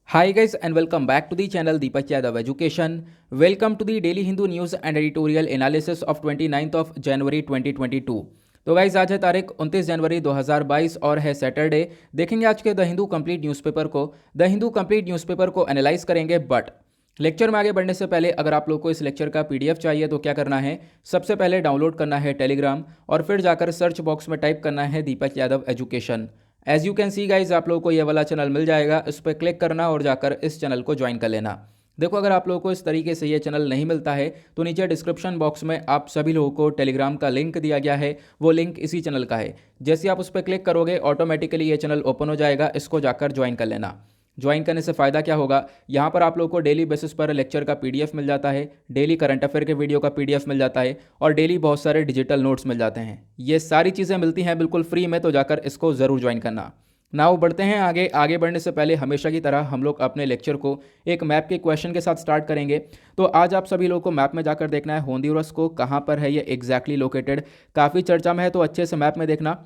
Hi guys and welcome back to the channel Deepak Yadav Education. Welcome to the Daily Hindu News and Editorial Analysis of 29th of January 2022. तो guys आज है तारीख 29 जनवरी 2022 और है Saturday. देखेंगे आज के द हिंदू कंप्लीट न्यूज़पेपर को। द हिंदू कंप्लीट न्यूज़पेपर को एनालाइज करेंगे, बट लेक्चर में आगे बढ़ने से पहले अगर आप लोग को इस लेक्चर का पीडीएफ चाहिए तो क्या करना है, सबसे पहले डाउनलोड करना है टेलीग्राम और फिर जाकर सर्च बॉक्स में टाइप करना है Deepak Yadav education. As you can see guys आप लोगों को ये वाला चैनल मिल जाएगा, इस पर क्लिक करना और जाकर इस चैनल को ज्वाइन कर लेना। देखो, अगर आप लोगों को इस तरीके से ये चैनल नहीं मिलता है तो नीचे डिस्क्रिप्शन बॉक्स में आप सभी लोगों को टेलीग्राम का लिंक दिया गया है, वो लिंक इसी चैनल का है। जैसे आप उस पर क्लिक करोगे ऑटोमेटिकली ये चैनल ओपन हो जाएगा, इसको जाकर ज्वाइन कर लेना। ज्वाइन करने से फ़ायदा क्या होगा, यहाँ पर आप लोगों को डेली बेसिस पर लेक्चर का पीडीएफ मिल जाता है, डेली करंट अफेयर के वीडियो का पीडीएफ मिल जाता है और डेली बहुत सारे डिजिटल नोट्स मिल जाते हैं। ये सारी चीज़ें मिलती हैं बिल्कुल फ्री में, तो जाकर इसको ज़रूर ज्वाइन करना। नाउ बढ़ते हैं आगे। आगे बढ़ने से पहले हमेशा की तरह हम लोग अपने लेक्चर को एक मैप के क्वेश्चन के साथ स्टार्ट करेंगे। तो आज आप सभी लोगों को मैप में जाकर देखना है होंडुरास को कहाँ पर है ये एग्जैक्टली लोकेटेड। काफ़ी चर्चा में है तो अच्छे से मैप में देखना।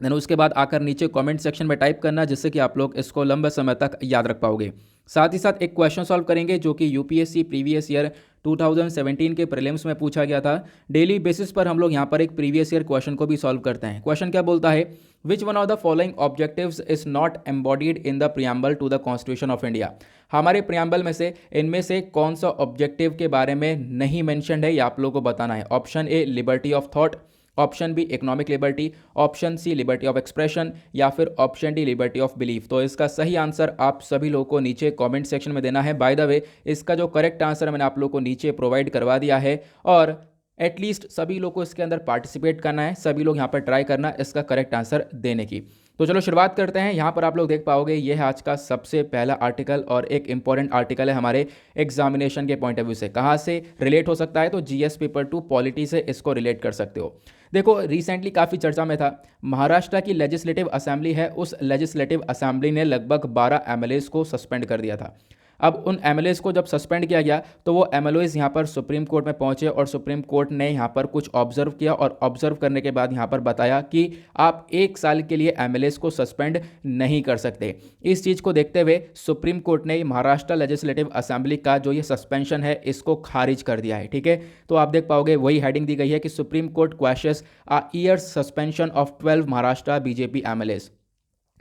देन उसके बाद आकर नीचे कमेंट सेक्शन में टाइप करना, जिससे कि आप लोग इसको लंबे समय तक याद रख पाओगे। साथ ही साथ एक क्वेश्चन सॉल्व करेंगे जो कि यूपीएससी प्रीवियस ईयर 2017 के प्रीलिम्स में पूछा गया था। डेली बेसिस पर हम लोग यहाँ पर एक प्रीवियस ईयर क्वेश्चन को भी सॉल्व करते हैं। क्वेश्चन क्या बोलता है, which one of the following objectives is not embodied in the preamble to the constitution of India. हमारे प्रियम्बल में से इनमें से कौन सा ऑब्जेक्टिव के बारे में नहीं मेंशन्ड है, ये आप लोगों को बताना है। Option A liberty of thought, option B economic liberty, option C liberty of expression या फिर option D liberty of belief. तो इसका सही आंसर आप सभी लोगों को नीचे कमेंट सेक्शन में देना है। बाय द वे, इसका जो करेक्ट आंसर मैंने आप लोगों को नीचे प्रोवाइड करवा दिया है और एटलीस्ट सभी लोग को इसके अंदर पार्टिसिपेट करना है। सभी लोग यहाँ पर ट्राई करना इसका करेक्ट आंसर देने की। तो चलो शुरुआत करते हैं। यहाँ पर आप लोग देख पाओगे ये है आज का सबसे पहला आर्टिकल और एक इंपॉर्टेंट आर्टिकल है हमारे एग्जामिनेशन के पॉइंट ऑफ व्यू से। कहाँ से रिलेट हो सकता है, तो जीएस पेपर 2 पॉलिटी से इसको रिलेट कर सकते हो। देखो, रिसेंटली काफ़ी चर्चा में था, महाराष्ट्र की लेजिस्लेटिव असेंबली है, उस लेजिस्लेटिव असेंबली ने लगभग 12 एमएलएस को सस्पेंड कर दिया था। अब उन एमएलएस को जब सस्पेंड किया गया तो वो एमएलएस यहाँ पर सुप्रीम कोर्ट में पहुँचे और सुप्रीम कोर्ट ने यहाँ पर कुछ ऑब्जर्व किया और ऑब्जर्व करने के बाद यहाँ पर बताया कि आप 1 साल के लिए एमएलएस को सस्पेंड नहीं कर सकते। इस चीज़ को देखते हुए सुप्रीम कोर्ट ने महाराष्ट्र लेजिस्लेटिव असेंबली का जो ये सस्पेंशन है इसको खारिज कर दिया है। ठीक है, तो आप देख पाओगे वही हेडिंग दी गई है कि supreme court questions a years suspension of 12 Maharashtra BJP MLAs.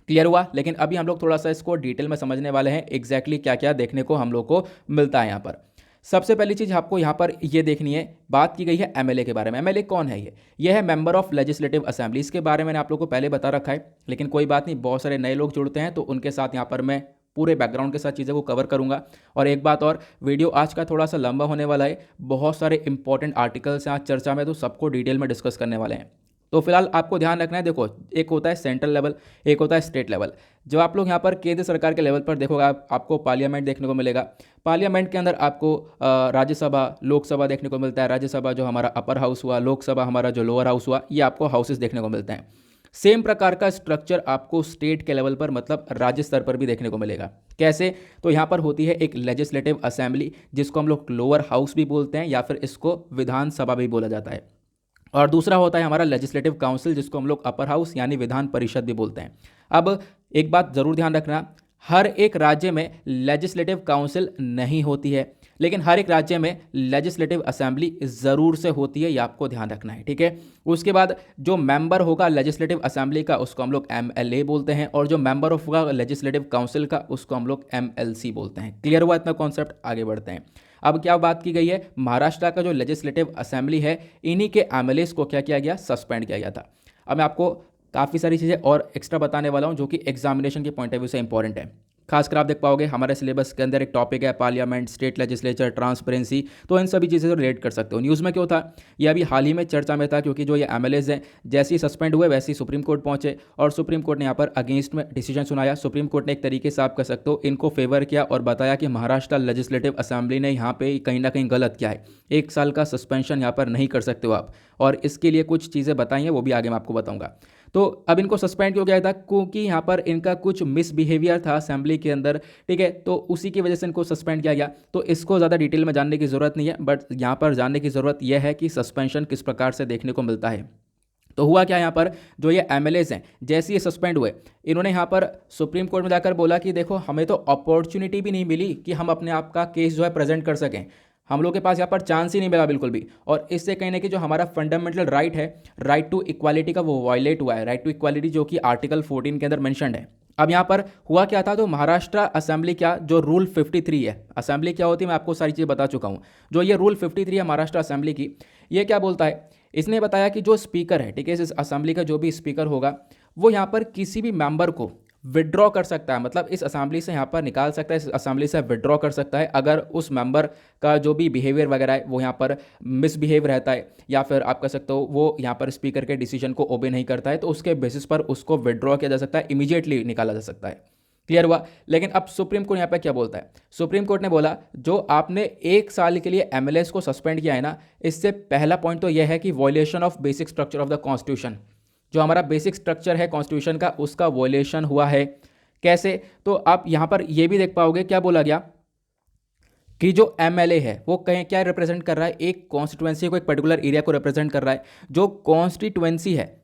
Clear हुआ। लेकिन अभी हम लोग थोड़ा सा इसको डिटेल में समझने वाले हैं, एग्जैक्टली क्या क्या देखने को हम लोग को मिलता है यहाँ पर। सबसे पहली चीज़ आपको यहाँ पर ये देखनी है, बात की गई है एमएलए के बारे में। एमएलए कौन है ये है मेंबर ऑफ लेजिस्लेटिव असेंबली। इसके बारे में मैंने आप लोग को पहले बता रखा है, लेकिन कोई बात नहीं, बहुत सारे नए लोग जुड़ते हैं तो उनके साथ यहाँ पर मैं पूरे बैकग्राउंड के साथ चीज़ों को कवर करूंगा। और एक बात और, वीडियो आज का थोड़ा सा लंबा होने वाला है, बहुत सारे इंपॉर्टेंट आर्टिकल्स हैं आज चर्चा में, तो सबको डिटेल में डिस्कस करने वाले हैं। तो फिलहाल आपको ध्यान रखना है, देखो एक होता है सेंट्रल लेवल, एक होता है स्टेट लेवल। जब आप लोग यहाँ पर केंद्र सरकार के लेवल पर देखोगे आपको पार्लियामेंट देखने को मिलेगा। पार्लियामेंट के अंदर आपको राज्यसभा, लोकसभा देखने को मिलता है। राज्यसभा जो हमारा अपर हाउस हुआ, लोकसभा हमारा जो लोअर हाउस हुआ, ये आपको हाउसेस देखने को मिलते हैं। सेम प्रकार का स्ट्रक्चर आपको स्टेट के लेवल पर मतलब राज्य स्तर पर भी देखने को मिलेगा। कैसे, तो यहाँ पर होती है एक लेजिस्लेटिव असेंबली जिसको हम लोग लोअर हाउस भी बोलते हैं या फिर इसको विधानसभा भी बोला जाता है। और दूसरा होता है हमारा लेजिस्लेटिव काउंसिल जिसको हम लोग अपर हाउस यानी विधान परिषद भी बोलते हैं। अब एक बात ज़रूर ध्यान रखना, हर एक राज्य में लेजिस्लेटिव काउंसिल नहीं होती है, लेकिन हर एक राज्य में लेजिस्लेटिव असेंबली ज़रूर से होती है, ये आपको ध्यान रखना है। ठीक है, उसके बाद जो मेंबर होगा लेजिस्लेटिव असेंबली का उसको हम लोग एमएलए बोलते हैं और जो मेंबर होगा लेजिस्लेटिव काउंसिल का उसको हम लोग एमएलसी बोलते हैं। क्लियर हुआ इतना कॉन्सेप्ट, आगे बढ़ते हैं। अब क्या बात की गई है, महाराष्ट्र का जो लेजिस्लेटिव असेंबली है इन्हीं के एमएलएस को क्या किया गया, सस्पेंड किया गया था। अब मैं आपको काफ़ी सारी चीज़ें और एक्स्ट्रा बताने वाला हूं जो कि एग्जामिनेशन के पॉइंट ऑफ व्यू से इंपॉर्टेंट है। खासकर आप देख पाओगे हमारे सिलेबस के अंदर एक टॉपिक है पार्लियामेंट, स्टेट लेजिस्लेचर, ट्रांसपेरेंसी, तो इन सभी चीज़ों से रिलेट कर सकते हो। न्यूज़ में क्यों था, ये अभी हाल ही में चर्चा में था क्योंकि जो ये एमएलएज हैं जैसे ही सस्पेंड हुए वैसे ही सुप्रीम कोर्ट पहुंचे और सुप्रीम कोर्ट ने यहाँ पर अगेंस्ट में डिसीजन सुनाया। सुप्रीम कोर्ट ने एक तरीके से आप कह सकते हो इनको फेवर किया और बताया कि महाराष्ट्र लेजिस्लेटिव असेंबली ने यहाँ पे कहीं ना कहीं गलत किया है, 1 साल का सस्पेंशन यहाँ पर नहीं कर सकते हो आप, और इसके लिए कुछ चीज़ें बताई हैं वो भी आगे मैं आपको बताऊँगा। तो अब इनको सस्पेंड क्यों किया था, क्योंकि यहाँ पर इनका कुछ मिसबिहेवियर था असेंबली के अंदर। ठीक है, तो उसी की वजह से इनको सस्पेंड किया गया। तो इसको ज़्यादा डिटेल में जानने की ज़रूरत नहीं है, बट यहाँ पर जानने की ज़रूरत यह है कि सस्पेंशन किस प्रकार से देखने को मिलता है। तो हुआ क्या यहाँ पर, जो ये एमएलएज हैं जैसे ये सस्पेंड हुए, इन्होंने यहाँ पर सुप्रीम कोर्ट में जाकर बोला कि देखो हमें तो अपॉर्चुनिटी भी नहीं मिली कि हम अपने आप का केस जो है प्रेजेंट कर सकें, हम लोग के पास यहाँ पर चांस ही नहीं मिला बिल्कुल भी। और इससे कहीं ना कि जो हमारा फंडामेंटल राइट है, राइट टू इक्वालिटी का, वो वायलेट हुआ है, राइट टू इक्वालिटी जो कि आर्टिकल 14 के अंदर मेंशन्ड है। अब यहाँ पर हुआ क्या था, तो महाराष्ट्र असेंबली क्या, जो रूल 53 है, असेंबली क्या होती है मैं आपको सारी चीज़ें बता चुका हूँ। जो ये रूल 53 है महाराष्ट्र असेंबली की, ये क्या बोलता है, इसने बताया कि जो स्पीकर है, ठीक है, इस असेंबली का जो भी स्पीकर होगा वो यहाँ पर किसी भी मेंबर को विड्रॉ कर सकता है, मतलब इस असेंबली से यहाँ पर निकाल सकता है, इस असेंबली से विड्रॉ कर सकता है अगर उस मेंबर का जो भी बिहेवियर वगैरह है वो यहाँ पर मिसबिहेव रहता है, या फिर आप कह सकते हो वो यहाँ पर स्पीकर के डिसीजन को ओबे नहीं करता है, तो उसके बेसिस पर उसको विड्रॉ किया जा सकता है, इमीडिएटली निकाला जा सकता है। क्लियर हुआ। लेकिन अब सुप्रीम कोर्ट यहाँ पे क्या बोलता है, सुप्रीम कोर्ट ने बोला जो आपने 1 साल के लिए एमएलएस को सस्पेंड किया है ना, इससे पहला पॉइंट तो यह है कि violation of basic structure of the constitution, जो हमारा बेसिक स्ट्रक्चर है कॉन्स्टिट्यूशन का, उसका वॉयलेशन हुआ है। कैसे, तो आप यहाँ पर ये भी देख पाओगे क्या बोला गया कि जो एमएलए है वो कहीं क्या रिप्रेजेंट कर रहा है, एक कॉन्स्टिट्यूएंसी को, एक पर्टिकुलर एरिया को रिप्रेजेंट कर रहा है। जो कॉन्स्टिट्यूएंसी है,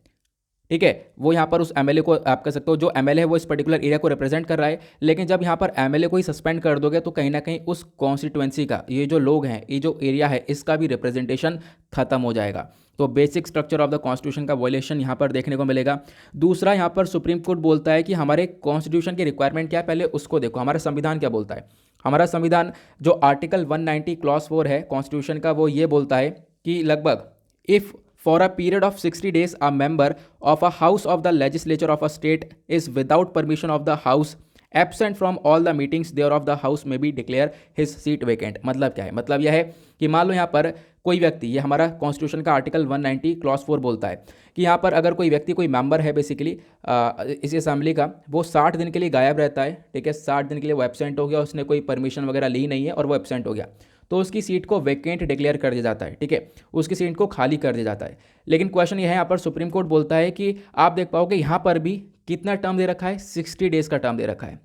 ठीक है, वो यहाँ पर उस एमएलए को, आप कह सकते हो जो एमएलए है वो इस पर्टिकुलर एरिया को रिप्रेजेंट कर रहा है। लेकिन जब यहाँ पर एमएलए को ही सस्पेंड कर दोगे तो कहीं ना कहीं उस कॉन्स्टिट्यूएंसी का, ये जो लोग हैं, ये जो एरिया है, इसका भी रिप्रेजेंटेशन खत्म हो जाएगा। तो basic structure of the constitution का वॉयलेशन यहाँ पर देखने को मिलेगा। दूसरा, यहाँ पर सुप्रीम कोर्ट बोलता है कि हमारे कॉन्स्टिट्यूशन की रिक्वायरमेंट क्या है, पहले उसको देखो, हमारा संविधान क्या बोलता है। हमारा संविधान जो आर्टिकल 190 क्लॉज 4 है कॉन्स्टिट्यूशन का, वो ये बोलता है कि लगभग if for a period of 60 days a member of a house of the legislature of a state is without permission of the house absent from all the meetings thereof the house may be declare his seat vacant। मतलब क्या है, मतलब यह है कि मान लो यहाँ पर कोई व्यक्ति, ये हमारा कॉन्स्टिट्यूशन का आर्टिकल 190 क्लॉज 4 बोलता है कि यहाँ पर अगर कोई व्यक्ति, कोई मेंबर है बेसिकली इस असेंबली का, वो 60 दिन के लिए गायब रहता है, ठीक है, 60 दिन के लिए वो एब्सेंट हो गया, उसने कोई परमिशन वगैरह ली नहीं है और वो एब्सेंट हो गया, तो उसकी सीट को वैकेंट डिक्लेयर कर दिया जाता है, ठीक है, उसकी सीट को खाली कर दिया जाता है। लेकिन क्वेश्चन यह है, यहाँ पर सुप्रीम कोर्ट बोलता है कि आप देख पाओगे यहाँ पर भी कितना टर्म दे रखा है, 60 डेज का टर्म दे रखा है।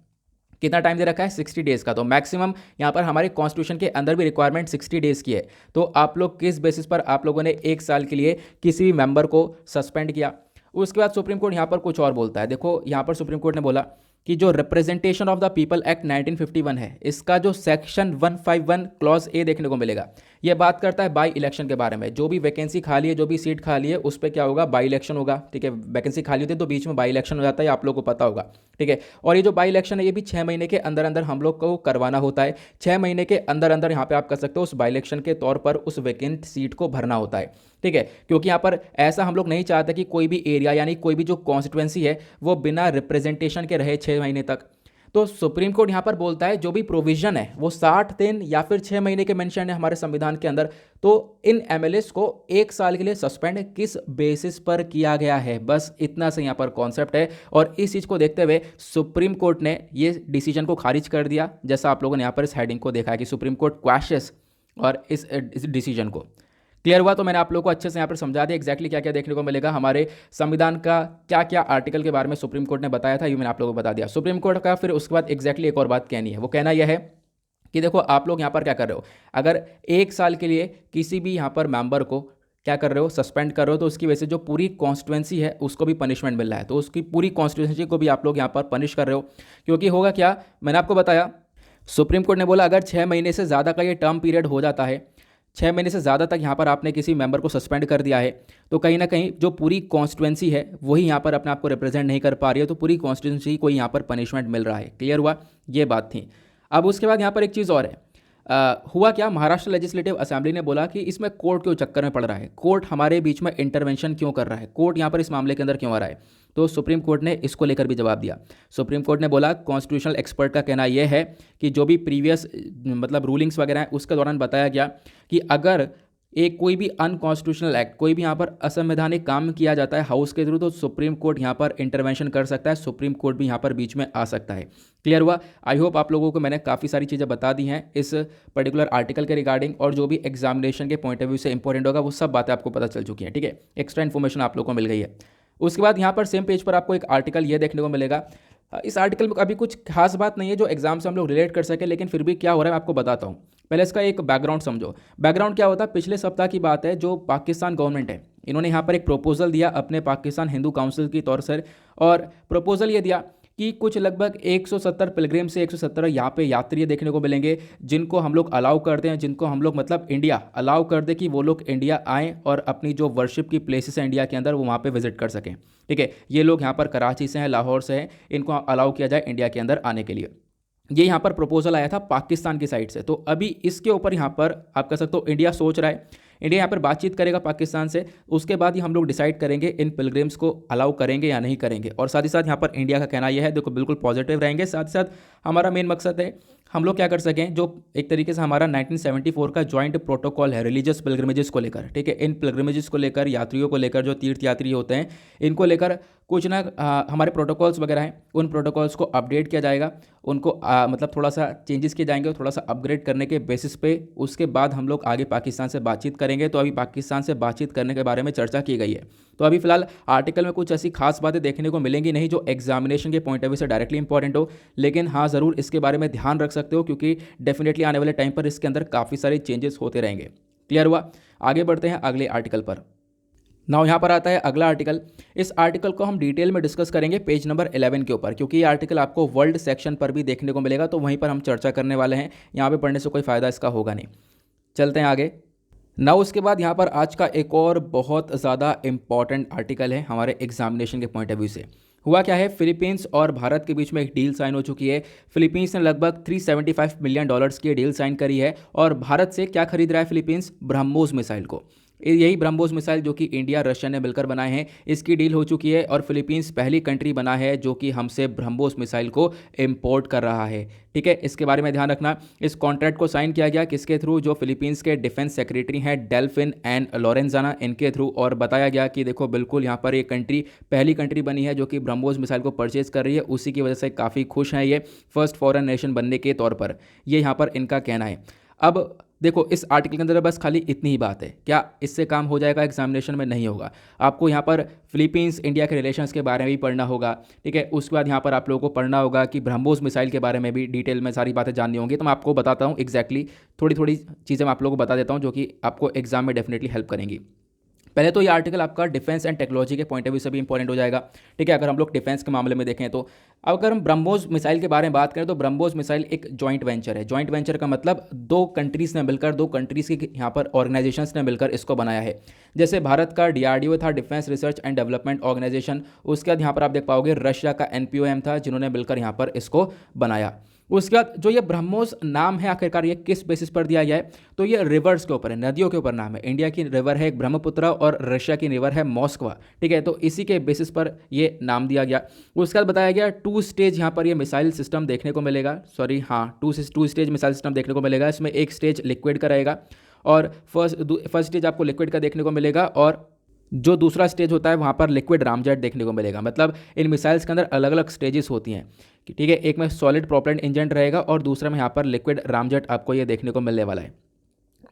कितना टाइम दे रखा है, 60 डेज का। तो मैक्सिमम यहाँ पर हमारे कॉन्स्टिट्यूशन के अंदर भी रिक्वायरमेंट 60 डेज की है। तो आप लोग किस बेसिस पर आप लोगों ने 1 साल के लिए किसी भी मेंबर को सस्पेंड किया। उसके बाद सुप्रीम कोर्ट यहाँ पर कुछ और बोलता है। देखो यहाँ पर सुप्रीम कोर्ट ने बोला कि जो representation of the people act 1951 है, इसका जो सेक्शन 151 क्लॉज ए देखने को मिलेगा, यह बात करता है बाई इलेक्शन के बारे में। जो भी वैकेंसी खाली है, जो भी सीट खाली है, उस पर क्या होगा, बाई इलेक्शन होगा, ठीक है। वैकेंसी खाली होती है तो बीच में बाई इलेक्शन हो जाता है, आप लोग को पता होगा, ठीक है। और ये जो बाई इलेक्शन है, ये भी 6 महीने के अंदर अंदर हम लोग को करवाना होता है। 6 महीने के अंदर अंदर यहाँ पे आप कर सकते हो उस बाई इलेक्शन के तौर पर उस वैकेंट सीट को भरना होता है, ठीक है। क्योंकि यहाँ पर ऐसा हम लोग नहीं चाहते कि कोई भी एरिया यानी कोई भी जो कॉन्स्टिट्यूएंसी है वो बिना रिप्रेजेंटेशन के रहे 6 महीने तक। तो सुप्रीम कोर्ट यहाँ पर बोलता है जो भी प्रोविजन है वो 60 दिन या फिर 6 महीने के मेंशन है हमारे संविधान के अंदर, तो इन एमएलएस को 1 साल के लिए सस्पेंड किस बेसिस पर किया गया है, बस इतना से यहाँ पर कॉन्सेप्ट है। और इस चीज़ को देखते हुए सुप्रीम कोर्ट ने ये डिसीजन को खारिज कर दिया, जैसा आप लोगों ने यहाँ पर इस हेडिंग को देखा है कि सुप्रीम कोर्ट क्वैशेस और इस डिसीजन को। क्लियर हुआ। तो मैंने आप लोगों को अच्छे से यहाँ पर समझा दिया एग्जैक्टली क्या क्या देखने को मिलेगा, हमारे संविधान का क्या क्या आर्टिकल के बारे में सुप्रीम कोर्ट ने बताया था, ये मैंने आप लोगों को बता दिया। सुप्रीम कोर्ट का फिर उसके बाद एग्जैक्टली एक और बात कहनी है, वो कहना यह है कि देखो आप लोग यहाँ पर क्या कर रहे हो, अगर 1 साल के लिए किसी भी यहाँ पर मेंबर को क्या कर रहे हो, सस्पेंड कर रहे हो, तो उसकी वजह से जो पूरी कॉन्स्टिट्यूएंसी है उसको भी पनिशमेंट मिल रहा है। तो उसकी पूरी कॉन्स्टिट्यूएंसी को भी आप लोग यहाँ पर पनिश कर रहे हो। क्योंकि होगा क्या, मैंने आपको बताया, सुप्रीम कोर्ट ने बोला अगर 6 महीने से ज़्यादा का ये टर्म पीरियड हो जाता है, 6 महीने से ज़्यादा तक यहाँ पर आपने किसी मेंबर को सस्पेंड कर दिया है, तो कहीं ना कहीं जो पूरी कॉन्स्टिट्यूएंसी है वही यहाँ पर अपने आप को रिप्रेजेंट नहीं कर पा रही है, तो पूरी कॉन्स्टिट्यूएंसी को यहाँ पर पनिशमेंट मिल रहा है। क्लियर हुआ, ये बात थी। अब उसके बाद यहाँ पर एक चीज़ और है, हुआ क्या, महाराष्ट्र लेजिस्लेटिव असेंबली ने बोला कि इसमें कोर्ट क्यों चक्कर में पड़ रहा है, कोर्ट हमारे बीच में इंटरवेंशन क्यों कर रहा है, कोर्ट यहाँ पर इस मामले के अंदर क्यों आ रहा है। तो सुप्रीम कोर्ट ने इसको लेकर भी जवाब दिया। सुप्रीम कोर्ट ने बोला कॉन्स्टिट्यूशनल एक्सपर्ट का कहना यह है कि जो भी प्रीवियस मतलब रूलिंग्स वगैरह हैं उसके दौरान बताया गया कि अगर एक कोई भी अनकॉन्स्टिट्यूशनल एक्ट, कोई भी यहाँ पर असंवैधानिक काम किया जाता है हाउस के थ्रू, तो सुप्रीम कोर्ट यहाँ पर इंटरवेंशन कर सकता है, सुप्रीम कोर्ट भी यहाँ पर बीच में आ सकता है। क्लियर हुआ। आई होप आप लोगों को मैंने काफ़ी सारी चीज़ें बता दी हैं इस पर्टिकुलर आर्टिकल के रिगार्डिंग, और जो भी एग्जामिनेशन के पॉइंट ऑफ व्यू से इंपॉर्टेंट होगा वो सब बातें आपको पता चल चुकी हैं, ठीक है। एक्स्ट्रा इन्फॉर्मेशन आप लोगों को मिल गई है। उसके बाद यहाँ पर सेम पेज पर आपको एक आर्टिकल ये देखने को मिलेगा। इस आर्टिकल में अभी कुछ खास बात नहीं है जो एग्जाम से हम लोग रिलेट कर सके, लेकिन फिर भी क्या हो रहा है मैं आपको बताता हूँ। पहले इसका एक बैकग्राउंड समझो। बैकग्राउंड क्या होता है, पिछले सप्ताह की बात है, जो पाकिस्तान गवर्नमेंट है इन्होंने यहाँ पर एक प्रपोजल दिया अपने पाकिस्तान हिंदू काउंसिल की तौर से, और प्रपोजल ये दिया कि कुछ लगभग 170 पिलग्रिम से 170 यहाँ पे यात्री देखने को मिलेंगे, जिनको हम लोग अलाउ करते हैं, जिनको हम लोग मतलब इंडिया अलाउ कर दे कि वो लोग इंडिया आएँ और अपनी जो वर्शिप की प्लेसेस हैं इंडिया के अंदर वो वहाँ पे विजिट कर सकें। ठीक है, ये लोग यहाँ पर कराची से हैं, लाहौर से हैं, इनको अलाउ किया जाए इंडिया के अंदर आने के लिए। ये यहाँ पर प्रपोजल आया था पाकिस्तान की साइड से। तो अभी इसके ऊपर यहाँ पर आप कह सकते हो इंडिया सोच रहा है, इंडिया यहाँ पर बातचीत करेगा पाकिस्तान से, उसके बाद ही हम लोग डिसाइड करेंगे इन पिलग्रिम्स को अलाउ करेंगे या नहीं करेंगे। और साथ ही साथ यहाँ पर इंडिया का कहना यह है, देखो बिल्कुल पॉजिटिव रहेंगे। साथ ही साथ हमारा मेन मकसद है हम लोग क्या कर सकें, जो एक तरीके से हमारा 1974 का जॉइंट प्रोटोकॉल है रिलीजियस पिलग्रिमेजेस को लेकर। ठीक है, इन पिलग्रिमेजेस को लेकर, यात्रियों को लेकर, जो तीर्थ यात्री होते हैं इनको लेकर कुछ ना हमारे प्रोटोकॉल्स वगैरह हैं, उन प्रोटोकॉल्स को अपडेट किया जाएगा, उनको मतलब थोड़ा सा चेंजेस किए जाएंगे, थोड़ा सा अपग्रेड करने के बेसिस पे उसके बाद हम लोग आगे पाकिस्तान से बातचीत करेंगे। तो अभी पाकिस्तान से बातचीत करने के बारे में चर्चा की गई है। तो अभी फिलहाल आर्टिकल में कुछ ऐसी खास बातें देखने को मिलेंगी नहीं जो एग्जामिनेशन के पॉइंट ऑफ व्यू से डायरेक्टली इंपॉर्टेंट हो, लेकिन हाँ ज़रूर इसके बारे में ध्यान रख सकते हो, क्योंकि डेफिनेटली आने वाले टाइम पर इसके अंदर काफ़ी सारे चेंजेस होते रहेंगे। क्लियर हुआ? आगे बढ़ते हैं अगले आर्टिकल पर। नाउ यहाँ पर आता है अगला आर्टिकल। इस आर्टिकल को हम डिटेल में डिस्कस करेंगे पेज नंबर 11 के ऊपर, क्योंकि ये आर्टिकल आपको वर्ल्ड सेक्शन पर भी देखने को मिलेगा, तो वहीं पर हम चर्चा करने वाले हैं। यहाँ पे पढ़ने से कोई फ़ायदा इसका होगा नहीं। चलते हैं आगे। नाउ उसके बाद यहाँ पर आज का एक और बहुत ज़्यादा इंपॉर्टेंट आर्टिकल है हमारे एग्जामिनेशन के पॉइंट ऑफ व्यू से। हुआ क्या है, फिलीपींस और भारत के बीच में एक डील साइन हो चुकी है। फिलीपींस ने लगभग $375 मिलियन की डील साइन करी है, और भारत से क्या खरीद रहा है फिलीपींस? ब्रह्मोस मिसाइल को। यही ब्रह्मोस मिसाइल जो कि इंडिया रशिया ने मिलकर बनाए हैं, इसकी डील हो चुकी है, और फिलीपींस पहली कंट्री बना है जो कि हमसे ब्रह्मोस मिसाइल को इंपोर्ट कर रहा है। ठीक है, इसके बारे में ध्यान रखना। इस कॉन्ट्रैक्ट को साइन किया गया किसके थ्रू? जो फिलीपींस के डिफेंस सेक्रेटरी हैं डेल्फिन एंड लॉरेंजाना, इनके थ्रू। और बताया गया कि देखो बिल्कुल यहाँ पर एक कंट्री पहली कंट्री बनी है जो कि ब्रह्मोस मिसाइल को परचेज कर रही है, उसी की वजह से काफ़ी खुश हैं ये फर्स्ट फॉरेन नेशन बनने के तौर पर। ये यहाँ पर इनका कहना है। अब देखो इस आर्टिकल के अंदर बस खाली इतनी ही बात है, क्या इससे काम हो जाएगा? एग्जामिनेशन में नहीं होगा। आपको यहाँ पर फिलीपींस इंडिया के रिलेशंस के बारे में भी पढ़ना होगा। ठीक है, उसके बाद यहाँ पर आप लोगों को पढ़ना होगा कि ब्रह्मोस मिसाइल के बारे में भी डिटेल में सारी बातें जाननी होंगी। तो मैं आपको बताता हूँ एग्जैक्टली, थोड़ी थोड़ी चीज़ें मैं आप लोगों को बता देता हूँ जो कि आपको एग्जाम में डेफिनेटली हेल्प करेंगी। पहले तो ये आर्टिकल आपका डिफेंस एंड टेक्नोलॉजी के पॉइंट ऑफ व्यू से भी इंपॉर्टेंट हो जाएगा। ठीक है, अगर हम लोग डिफेंस के मामले में देखें तो अगर हम ब्रह्मोस मिसाइल के बारे में बात करें तो ब्रह्मोस मिसाइल एक जॉइंट वेंचर है। जॉइंट वेंचर का मतलब दो कंट्रीज़ ने मिलकर, दो कंट्रीज़ के यहाँ पर ऑर्गेनाइजेशंस ने मिलकर इसको बनाया है। जैसे भारत का DRDO था, defence research and development organisation. उसके बाद यहाँ पर आप देख पाओगे रशिया का NPOM था, जिन्होंने मिलकर यहाँ पर इसको बनाया। उसके बाद जो ये ब्रह्मोस नाम है आखिरकार ये किस बेसिस पर दिया गया है? तो ये रिवर्स के ऊपर है, नदियों के ऊपर नाम है। इंडिया की रिवर है एक ब्रह्मपुत्र और रशिया की रिवर है मॉस्कवा। ठीक है, तो इसी के बेसिस पर ये नाम दिया गया। उसके बाद बताया गया 2 स्टेज यहाँ पर ये मिसाइल सिस्टम देखने को मिलेगा। सॉरी हाँ, 2 स्टेज मिसाइल सिस्टम देखने को मिलेगा। इसमें एक स्टेज लिक्विड का रहेगा, और फर्स्ट स्टेज आपको लिक्विड का देखने को मिलेगा, और जो दूसरा स्टेज होता है वहाँ पर लिक्विड रामजेट देखने को मिलेगा। मतलब इन मिसाइल्स के अंदर अलग अलग स्टेजेस होती हैं। ठीक है, एक में सॉलिड प्रोपेलेंट इंजन रहेगा और दूसरे में यहाँ पर लिक्विड रामजेट आपको ये देखने को मिलने वाला है।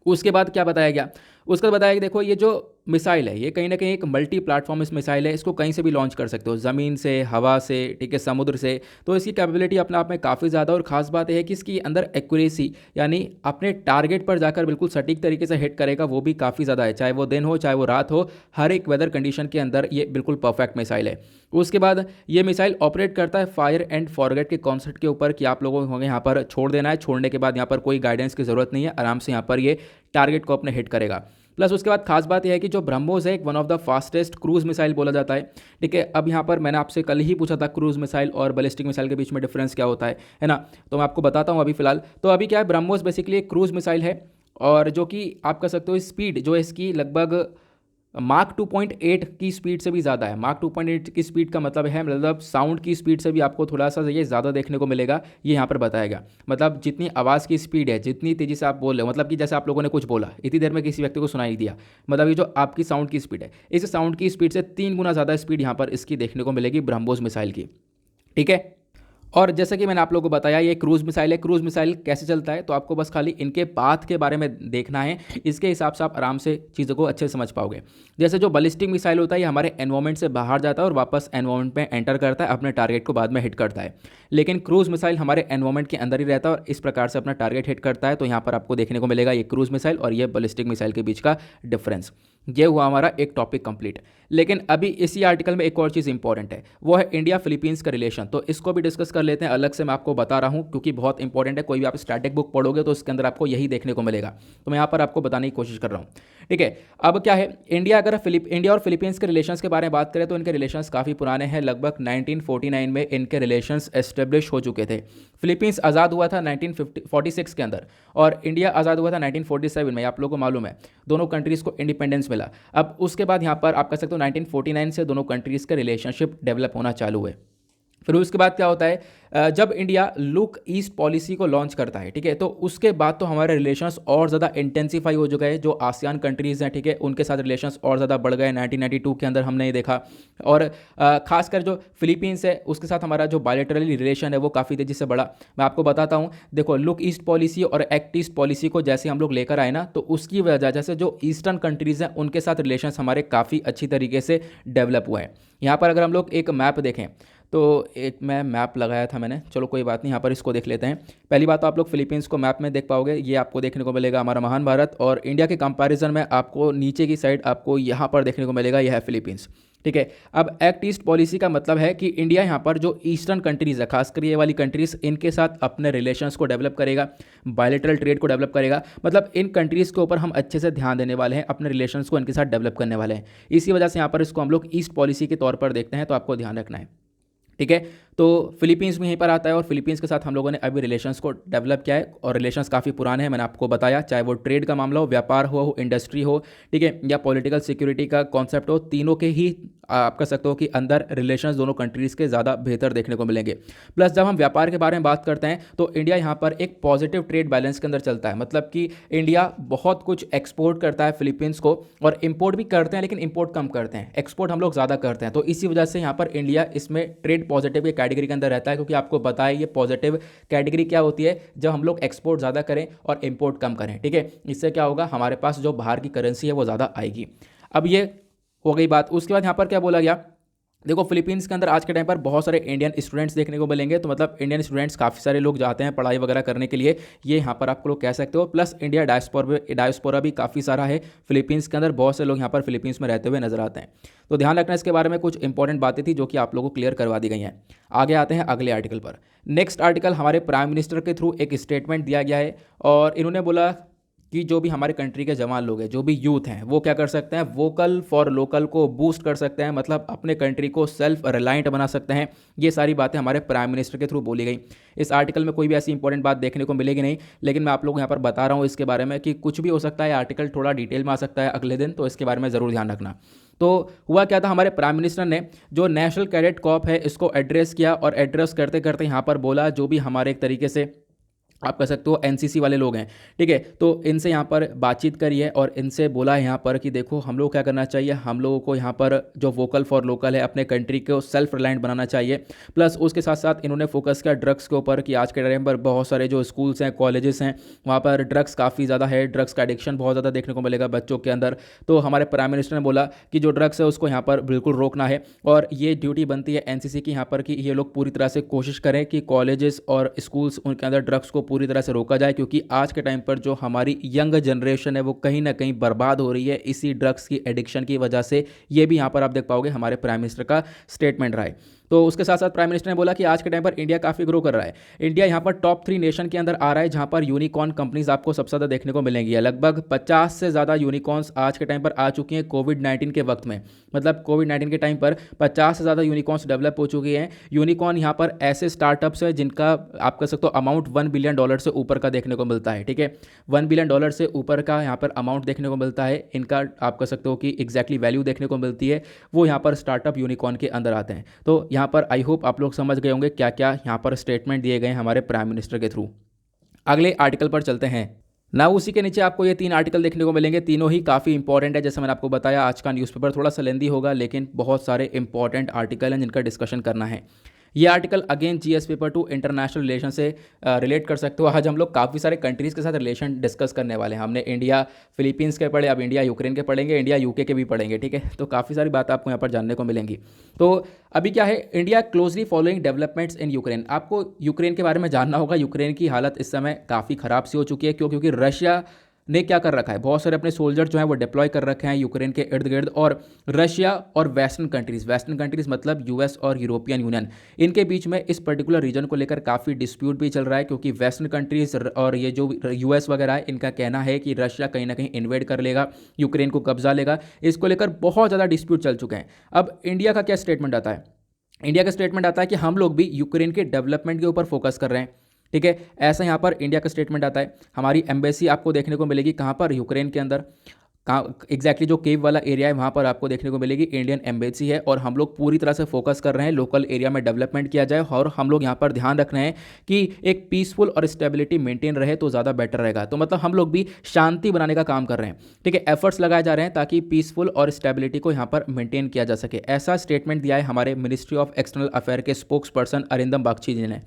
उसके बाद क्या बताया गया? उसके बाद बताया कि देखो ये जो मिसाइल है ये कहीं ना कहीं एक मल्टी प्लेटफॉर्म इस मिसाइल है, इसको कहीं से भी लॉन्च कर सकते हो, ज़मीन से, हवा से, ठीक है, समुद्र से। तो इसकी कैपेबिलिटी अपने आप में काफ़ी ज़्यादा, और ख़ास बात है कि इसकी अंदर एक्यूरेसी यानी अपने टारगेट पर जाकर बिल्कुल सटीक तरीके से हिट करेगा, वो भी काफ़ी ज़्यादा है। चाहे वो दिन हो चाहे वो रात हो, हर एक वेदर कंडीशन के अंदर ये बिल्कुल परफेक्ट मिसाइल है। उसके बाद ये मिसाइल ऑपरेट करता है फायर एंड फॉरगेट के कॉन्सेप्ट के ऊपर, कि आप लोगों को यहाँ पर छोड़ देना है, छोड़ने के बाद यहाँ पर कोई गाइडेंस की ज़रूरत नहीं है, आराम से यहाँ पर ये टारगेट को अपने हिट करेगा। प्लस उसके बाद खास बात यह है कि जो ब्रह्मोस है एक one of the fastest cruise missile बोला जाता है। ठीक है, अब यहाँ पर मैंने आपसे कल ही पूछा था क्रूज मिसाइल और बैलिस्टिक मिसाइल के बीच में डिफरेंस क्या होता है ना, तो मैं आपको बताता हूँ अभी फिलहाल। तो अभी क्या है, ब्रह्मोस बेसिकली एक क्रूज मिसाइल है, और जो कि आप कह सकते हो स्पीड जो है इसकी लगभग मार्क 2.8 की स्पीड से भी ज़्यादा है। मार्क 2.8 की स्पीड का मतलब है मतलब साउंड की स्पीड से भी आपको थोड़ा सा ये ज़्यादा देखने को मिलेगा, ये यहाँ पर बताया गया। मतलब जितनी आवाज़ की स्पीड है, जितनी तेज़ी से आप बोल रहे हो, मतलब कि जैसे आप लोगों ने कुछ बोला इतनी देर में किसी व्यक्ति को सुनाई दिया, मतलब ये जो आपकी साउंड की स्पीड है, इस साउंड की स्पीड से 3 गुना ज़्यादा स्पीड यहाँ पर इसकी देखने को मिलेगी ब्रह्मोस मिसाइल की। ठीक है, और जैसा कि मैंने आप लोगों को बताया ये क्रूज मिसाइल है। क्रूज मिसाइल कैसे चलता है, तो आपको बस खाली इनके पाथ के बारे में देखना है, इसके हिसाब से आप आराम से चीज़ों को अच्छे से समझ पाओगे। जैसे जो बैलिस्टिक मिसाइल होता है ये हमारे एनवायरमेंट से बाहर जाता है और वापस एनवायरमेंट में एंटर करता है, अपने टारगेट को बाद में हिट करता है। लेकिन क्रूज मिसाइल हमारे एनवायरमेंट के अंदर ही रहता है और इस प्रकार से अपना टारगेट हिट करता है। तो यहाँ पर आपको देखने को मिलेगा ये क्रूज मिसाइल और ये बैलिस्टिक मिसाइल के बीच का डिफरेंस। ये हुआ हमारा एक टॉपिक कंप्लीट। लेकिन अभी इसी आर्टिकल में एक और चीज़ इंपॉर्टेंट है, वो है इंडिया फिलीपींस का रिलेशन। तो इसको भी डिस्कस कर लेते हैं, अलग से मैं आपको बता रहा हूँ क्योंकि बहुत इंपॉर्टेंट है। कोई भी आप स्टैटिक बुक पढ़ोगे तो उसके अंदर आपको यही देखने को मिलेगा, तो मैं यहाँ पर आपको बताने की कोशिश कर रहा हूँ। ठीक है, अब क्या है, इंडिया और फिलीपींस के रिलेशंस के बारे में बात करें तो इनके रिलेशंस काफ़ी पुराने हैं। लगभग 1949 में इनके रिलेशंस एस्टेब्लिश हो चुके थे। फिलीपींस आज़ाद हुआ था 1946 के अंदर और इंडिया आज़ाद हुआ था 1947 में, आप लोगों को मालूम है। दोनों कंट्रीज़ को इंडिपेंडेंस मिला। अब उसके बाद यहाँ पर आप कह सकते हो 1949 से दोनों कंट्रीज़ का रिलेशनशिप डेवलप होना चालू है। फिर उसके बाद क्या होता है, जब इंडिया लुक ईस्ट पॉलिसी को लॉन्च करता है, ठीक है, तो उसके बाद तो हमारे रिलेशंस और ज़्यादा इंटेंसीफाई हो चुका है। जो आसियान कंट्रीज़ हैं, ठीक है, उनके साथ रिलेशंस और ज़्यादा बढ़ गए। 1992 के अंदर हमने ये देखा। और खासकर जो फिलीपींस है उसके साथ हमारा जो बायलैटरली रिलेशन है वो काफ़ी तेज़ी से बढ़ा। मैं आपको बताता हूँ, देखो, लुक ईस्ट पॉलिसी और एक्ट ईस्ट पॉलिसी को जैसे हम लोग लेकर आए ना, तो उसकी वजह से जो ईस्टर्न कंट्रीज़ हैं उनके साथ रिलेशंस हमारे काफ़ी अच्छी तरीके से डेवलप हुए हैं। यहाँ पर अगर हम लोग एक मैप देखें तो एक मैं मैप लगाया था मैंने, चलो कोई बात नहीं, यहाँ पर इसको देख लेते हैं। पहली बात तो आप लोग फिलीपींस को मैप में देख पाओगे, ये आपको देखने को मिलेगा हमारा महान भारत, और इंडिया के कंपैरिजन में आपको नीचे की साइड आपको यहाँ पर देखने को मिलेगा, यह है फिलीपींस। ठीक है, अब एक्ट ईस्ट पॉलिसी का मतलब है कि इंडिया यहाँ पर जो ईस्टर्न कंट्रीज़ है, खासकर ये वाली कंट्रीज़, इनके साथ अपने रिलेशंस को डेवलप करेगा, बायलैटरल ट्रेड को डेवलप करेगा। मतलब इन कंट्रीज़ के ऊपर हम अच्छे से ध्यान देने वाले हैं, अपने रिलेशंस को इनके साथ डेवलप करने वाले हैं। इसी वजह से यहाँ पर इसको हम लोग ईस्ट पॉलिसी के तौर पर देखते हैं, तो आपको ध्यान रखना है। ठीक है, तो फिलीपींस भी यहीं पर आता है और फिलीपींस के साथ हम लोगों ने अभी रिलेशंस को डेवलप किया है और रिलेशंस काफ़ी पुराने हैं। मैंने आपको बताया, चाहे वो ट्रेड का मामला हो, व्यापार हो, इंडस्ट्री हो, ठीक है, या पॉलिटिकल सिक्योरिटी का कॉन्सेप्ट हो, तीनों के ही आप कह सकते हो कि अंदर रिलेशंस दोनों कंट्रीज़ के ज़्यादा बेहतर देखने को मिलेंगे। प्लस जब हम व्यापार के बारे में बात करते हैं तो इंडिया यहाँ पर एक पॉजिटिव ट्रेड बैलेंस के अंदर चलता है। मतलब कि इंडिया बहुत कुछ एक्सपोर्ट करता है फिलीपींस को, और इंपोर्ट भी करते हैं लेकिन इंपोर्ट कम करते हैं, एक्सपोर्ट हम लोग ज़्यादा करते हैं। तो इसी वजह से यहाँ पर इंडिया इसमें ट्रेड पॉजिटिव की कैटेगरी के अंदर रहता है, क्योंकि आपको बताया ये पॉजिटिव कैटेगरी क्या होती है, जब हम लोग एक्सपोर्ट ज़्यादा करें और इंपोर्ट कम करें। ठीक है, इससे क्या होगा, हमारे पास जो बाहर की करेंसी है वो ज़्यादा आएगी। अब ये हो गई बात। उसके बाद यहाँ पर क्या बोला गया, देखो, फिलीपींस के अंदर आज के टाइम पर बहुत सारे इंडियन स्टूडेंट्स देखने को मिलेंगे। तो मतलब इंडियन स्टूडेंट्स काफ़ी सारे लोग जाते हैं पढ़ाई वगैरह करने के लिए, ये यहाँ पर आप लोग कह सकते हो। प्लस इंडिया डायस्पोरा भी काफ़ी सारा है फिलीपींस के अंदर, बहुत से लोग यहाँ पर फिलीपींस में रहते हुए नजर आते हैं। तो ध्यान रखना, इसके बारे में कुछ इंपॉर्टेंट बातें थी जो कि आप लोगों को क्लियर करवा दी गई हैं। आगे आते हैं अगले आर्टिकल पर। नेक्स्ट आर्टिकल हमारे प्राइम मिनिस्टर के थ्रू एक स्टेटमेंट दिया गया है और इन्होंने बोला कि जो भी हमारे कंट्री के जवान लोग हैं, जो भी यूथ हैं, वो क्या कर सकते हैं, वोकल फॉर लोकल को बूस्ट कर सकते हैं, मतलब अपने कंट्री को सेल्फ रिलायंट बना सकते हैं। ये सारी बातें हमारे प्राइम मिनिस्टर के थ्रू बोली गई। इस आर्टिकल में कोई भी ऐसी इंपॉर्टेंट बात देखने को मिलेगी नहीं, लेकिन मैं आप लोगों को यहाँ पर बता रहा हूँ इसके बारे में कि कुछ भी हो सकता है, आर्टिकल थोड़ा डिटेल में आ सकता है अगले दिन, तो इसके बारे में ज़रूर ध्यान रखना। तो हुआ क्या था, हमारे प्राइम मिनिस्टर ने जो नेशनल कैडेट कॉर्प है इसको एड्रेस किया, और एड्रेस करते करते यहाँ पर बोला, जो भी हमारे एक तरीके से आप कह सकते हो एनसीसी वाले लोग हैं, ठीक है, तो इनसे यहाँ पर बातचीत करी है और इनसे बोला है यहाँ पर कि देखो, हम लोग क्या करना चाहिए, हम लोगों को यहाँ पर जो वोकल फॉर लोकल है, अपने कंट्री को सेल्फ रिलायंट बनाना चाहिए। प्लस उसके साथ साथ इन्होंने फोकस किया ड्रग्स के ऊपर कि आज के टाइम पर बहुत सारे जो स्कूल्स हैं, कॉलेजेस हैं, वहाँ पर ड्रग्स काफ़ी ज़्यादा है, ड्रग्स का एडिक्शन बहुत ज़्यादा देखने को मिलेगा बच्चों के अंदर। तो हमारे प्राइम मिनिस्टर ने बोला कि जो ड्रग्स है उसको यहाँ पर बिल्कुल रोकना है, और ये ड्यूटी बनती है एनसीसी की यहाँ पर कि ये लोग पूरी तरह से कोशिश करें कि कॉलेजेस और स्कूल्स उनके अंदर ड्रग्स को पूरी तरह से रोका जाए, क्योंकि आज के टाइम पर जो हमारी यंग जनरेशन है वो कहीं ना कहीं बर्बाद हो रही है इसी ड्रग्स की एडिक्शन की वजह से। ये भी यहाँ पर आप देख पाओगे हमारे प्राइम मिनिस्टर का स्टेटमेंट रहा है। तो उसके साथ साथ प्राइम मिनिस्टर ने बोला कि आज के टाइम पर इंडिया काफ़ी ग्रो कर रहा है। इंडिया यहाँ पर टॉप 3 नेशन के अंदर आ रहा है, जहाँ पर यूनिकॉर्न कंपनीज आपको सबसे ज़्यादा देखने को मिलेंगी। लगभग 50 से ज़्यादा यूनिकॉर्न्स आज के टाइम पर आ चुकी हैं कोविड-19 के वक्त में। मतलब कोविड-19 के टाइम पर 50 से ज़्यादा यूनिकॉर्न्स डेवलप हो चुकी हैं। यूनिकॉर्न यहाँ पर ऐसे स्टार्टअप्स हैं जिनका आप कह सकते हो अमाउंट $1 बिलियन से ऊपर का देखने को मिलता है। ठीक है, $1 बिलियन से ऊपर का यहाँ पर अमाउंट देखने को मिलता है। इनका आप कह सकते हो कि एग्जैक्टली वैल्यू देखने को मिलती है, वो यहाँ पर स्टार्टअप यूनिकॉर्न के अंदर आते हैं। तो यहाँ पर आई होप आप लोग समझ गए होंगे क्या क्या यहाँ पर स्टेटमेंट दिए गए हैं हमारे प्राइम मिनिस्टर के थ्रू। अगले आर्टिकल पर चलते हैं ना। उसी के नीचे आपको ये 3 आर्टिकल देखने को मिलेंगे, तीनों ही काफ़ी इंपॉर्टेंट है। जैसे मैंने आपको बताया, आज का न्यूज़पेपर थोड़ा सा लेंदी होगा, लेकिन बहुत सारे इंपॉर्टेंट आर्टिकल हैं जिनका डिस्कशन करना है। ये article again GS paper 2 international relation से रिलेट कर सकते हो। आज हम लोग काफ़ी सारे कंट्रीज़ के साथ रिलेशन डिस्कस करने वाले हैं। हमने इंडिया फिलीपींस के पढ़े, अब इंडिया यूक्रेन के पढ़ेंगे, इंडिया यूके के भी पढ़ेंगे। ठीक है, तो काफ़ी सारी बात आपको यहाँ पर जानने को मिलेंगी। तो अभी क्या है, India closely following developments in Ukraine. आपको यूक्रेन के बारे में जानना होगा। यूक्रेन की हालत इस समय काफ़ी ख़राब सी हो चुकी है। क्यों? क्योंकि रशिया ने क्या कर रखा है, बहुत सारे अपने सोल्जर जो हैं वो डिप्लॉय कर रखे हैं यूक्रेन के इर्द गिर्द। और रशिया और वेस्टर्न कंट्रीज़ मतलब यूएस और यूरोपियन यूनियन, इनके बीच में इस पर्टिकुलर रीजन को लेकर काफ़ी डिस्प्यूट भी चल रहा है, क्योंकि वेस्टर्न कंट्रीज़ और ये जो यूएस वगैरह है, इनका कहना है कि रशिया कहीं ना कहीं इन्वेड कर लेगा, यूक्रेन को कब्जा लेगा। इसको लेकर बहुत ज़्यादा डिस्प्यूट चल चुके हैं। अब इंडिया का क्या स्टेटमेंट आता है, इंडिया का स्टेटमेंट आता है कि हम लोग भी यूक्रेन के डेवलपमेंट के ऊपर फोकस कर रहे हैं। ठीक है, ऐसा यहाँ पर इंडिया का स्टेटमेंट आता है। हमारी एम्बेसी आपको देखने को मिलेगी कहाँ पर, यूक्रेन के अंदर। कहाँ एग्जैक्टली जो केव वाला एरिया है वहाँ पर आपको देखने को मिलेगी इंडियन एम्बेसी है। और हम लोग पूरी तरह से फोकस कर रहे हैं लोकल एरिया में डेवलपमेंट किया जाए, और हम लोग यहाँ पर ध्यान रख रहे हैं कि एक पीसफुल और स्टेबिलिटी मेंटेन रहे तो ज़्यादा बेटर रहेगा। तो मतलब हम लोग भी शांति बनाने का काम कर रहे हैं। ठीक है, एफर्ट्स लगाए जा रहे हैं ताकि पीसफुल और स्टेबिलिटी को यहाँ पर मेंटेन किया जा सके। ऐसा स्टेटमेंट दिया है हमारे मिनिस्ट्री ऑफ एक्सटर्नल अफेयर के स्पोक्स पर्सन अरिंदम बागची जी ने।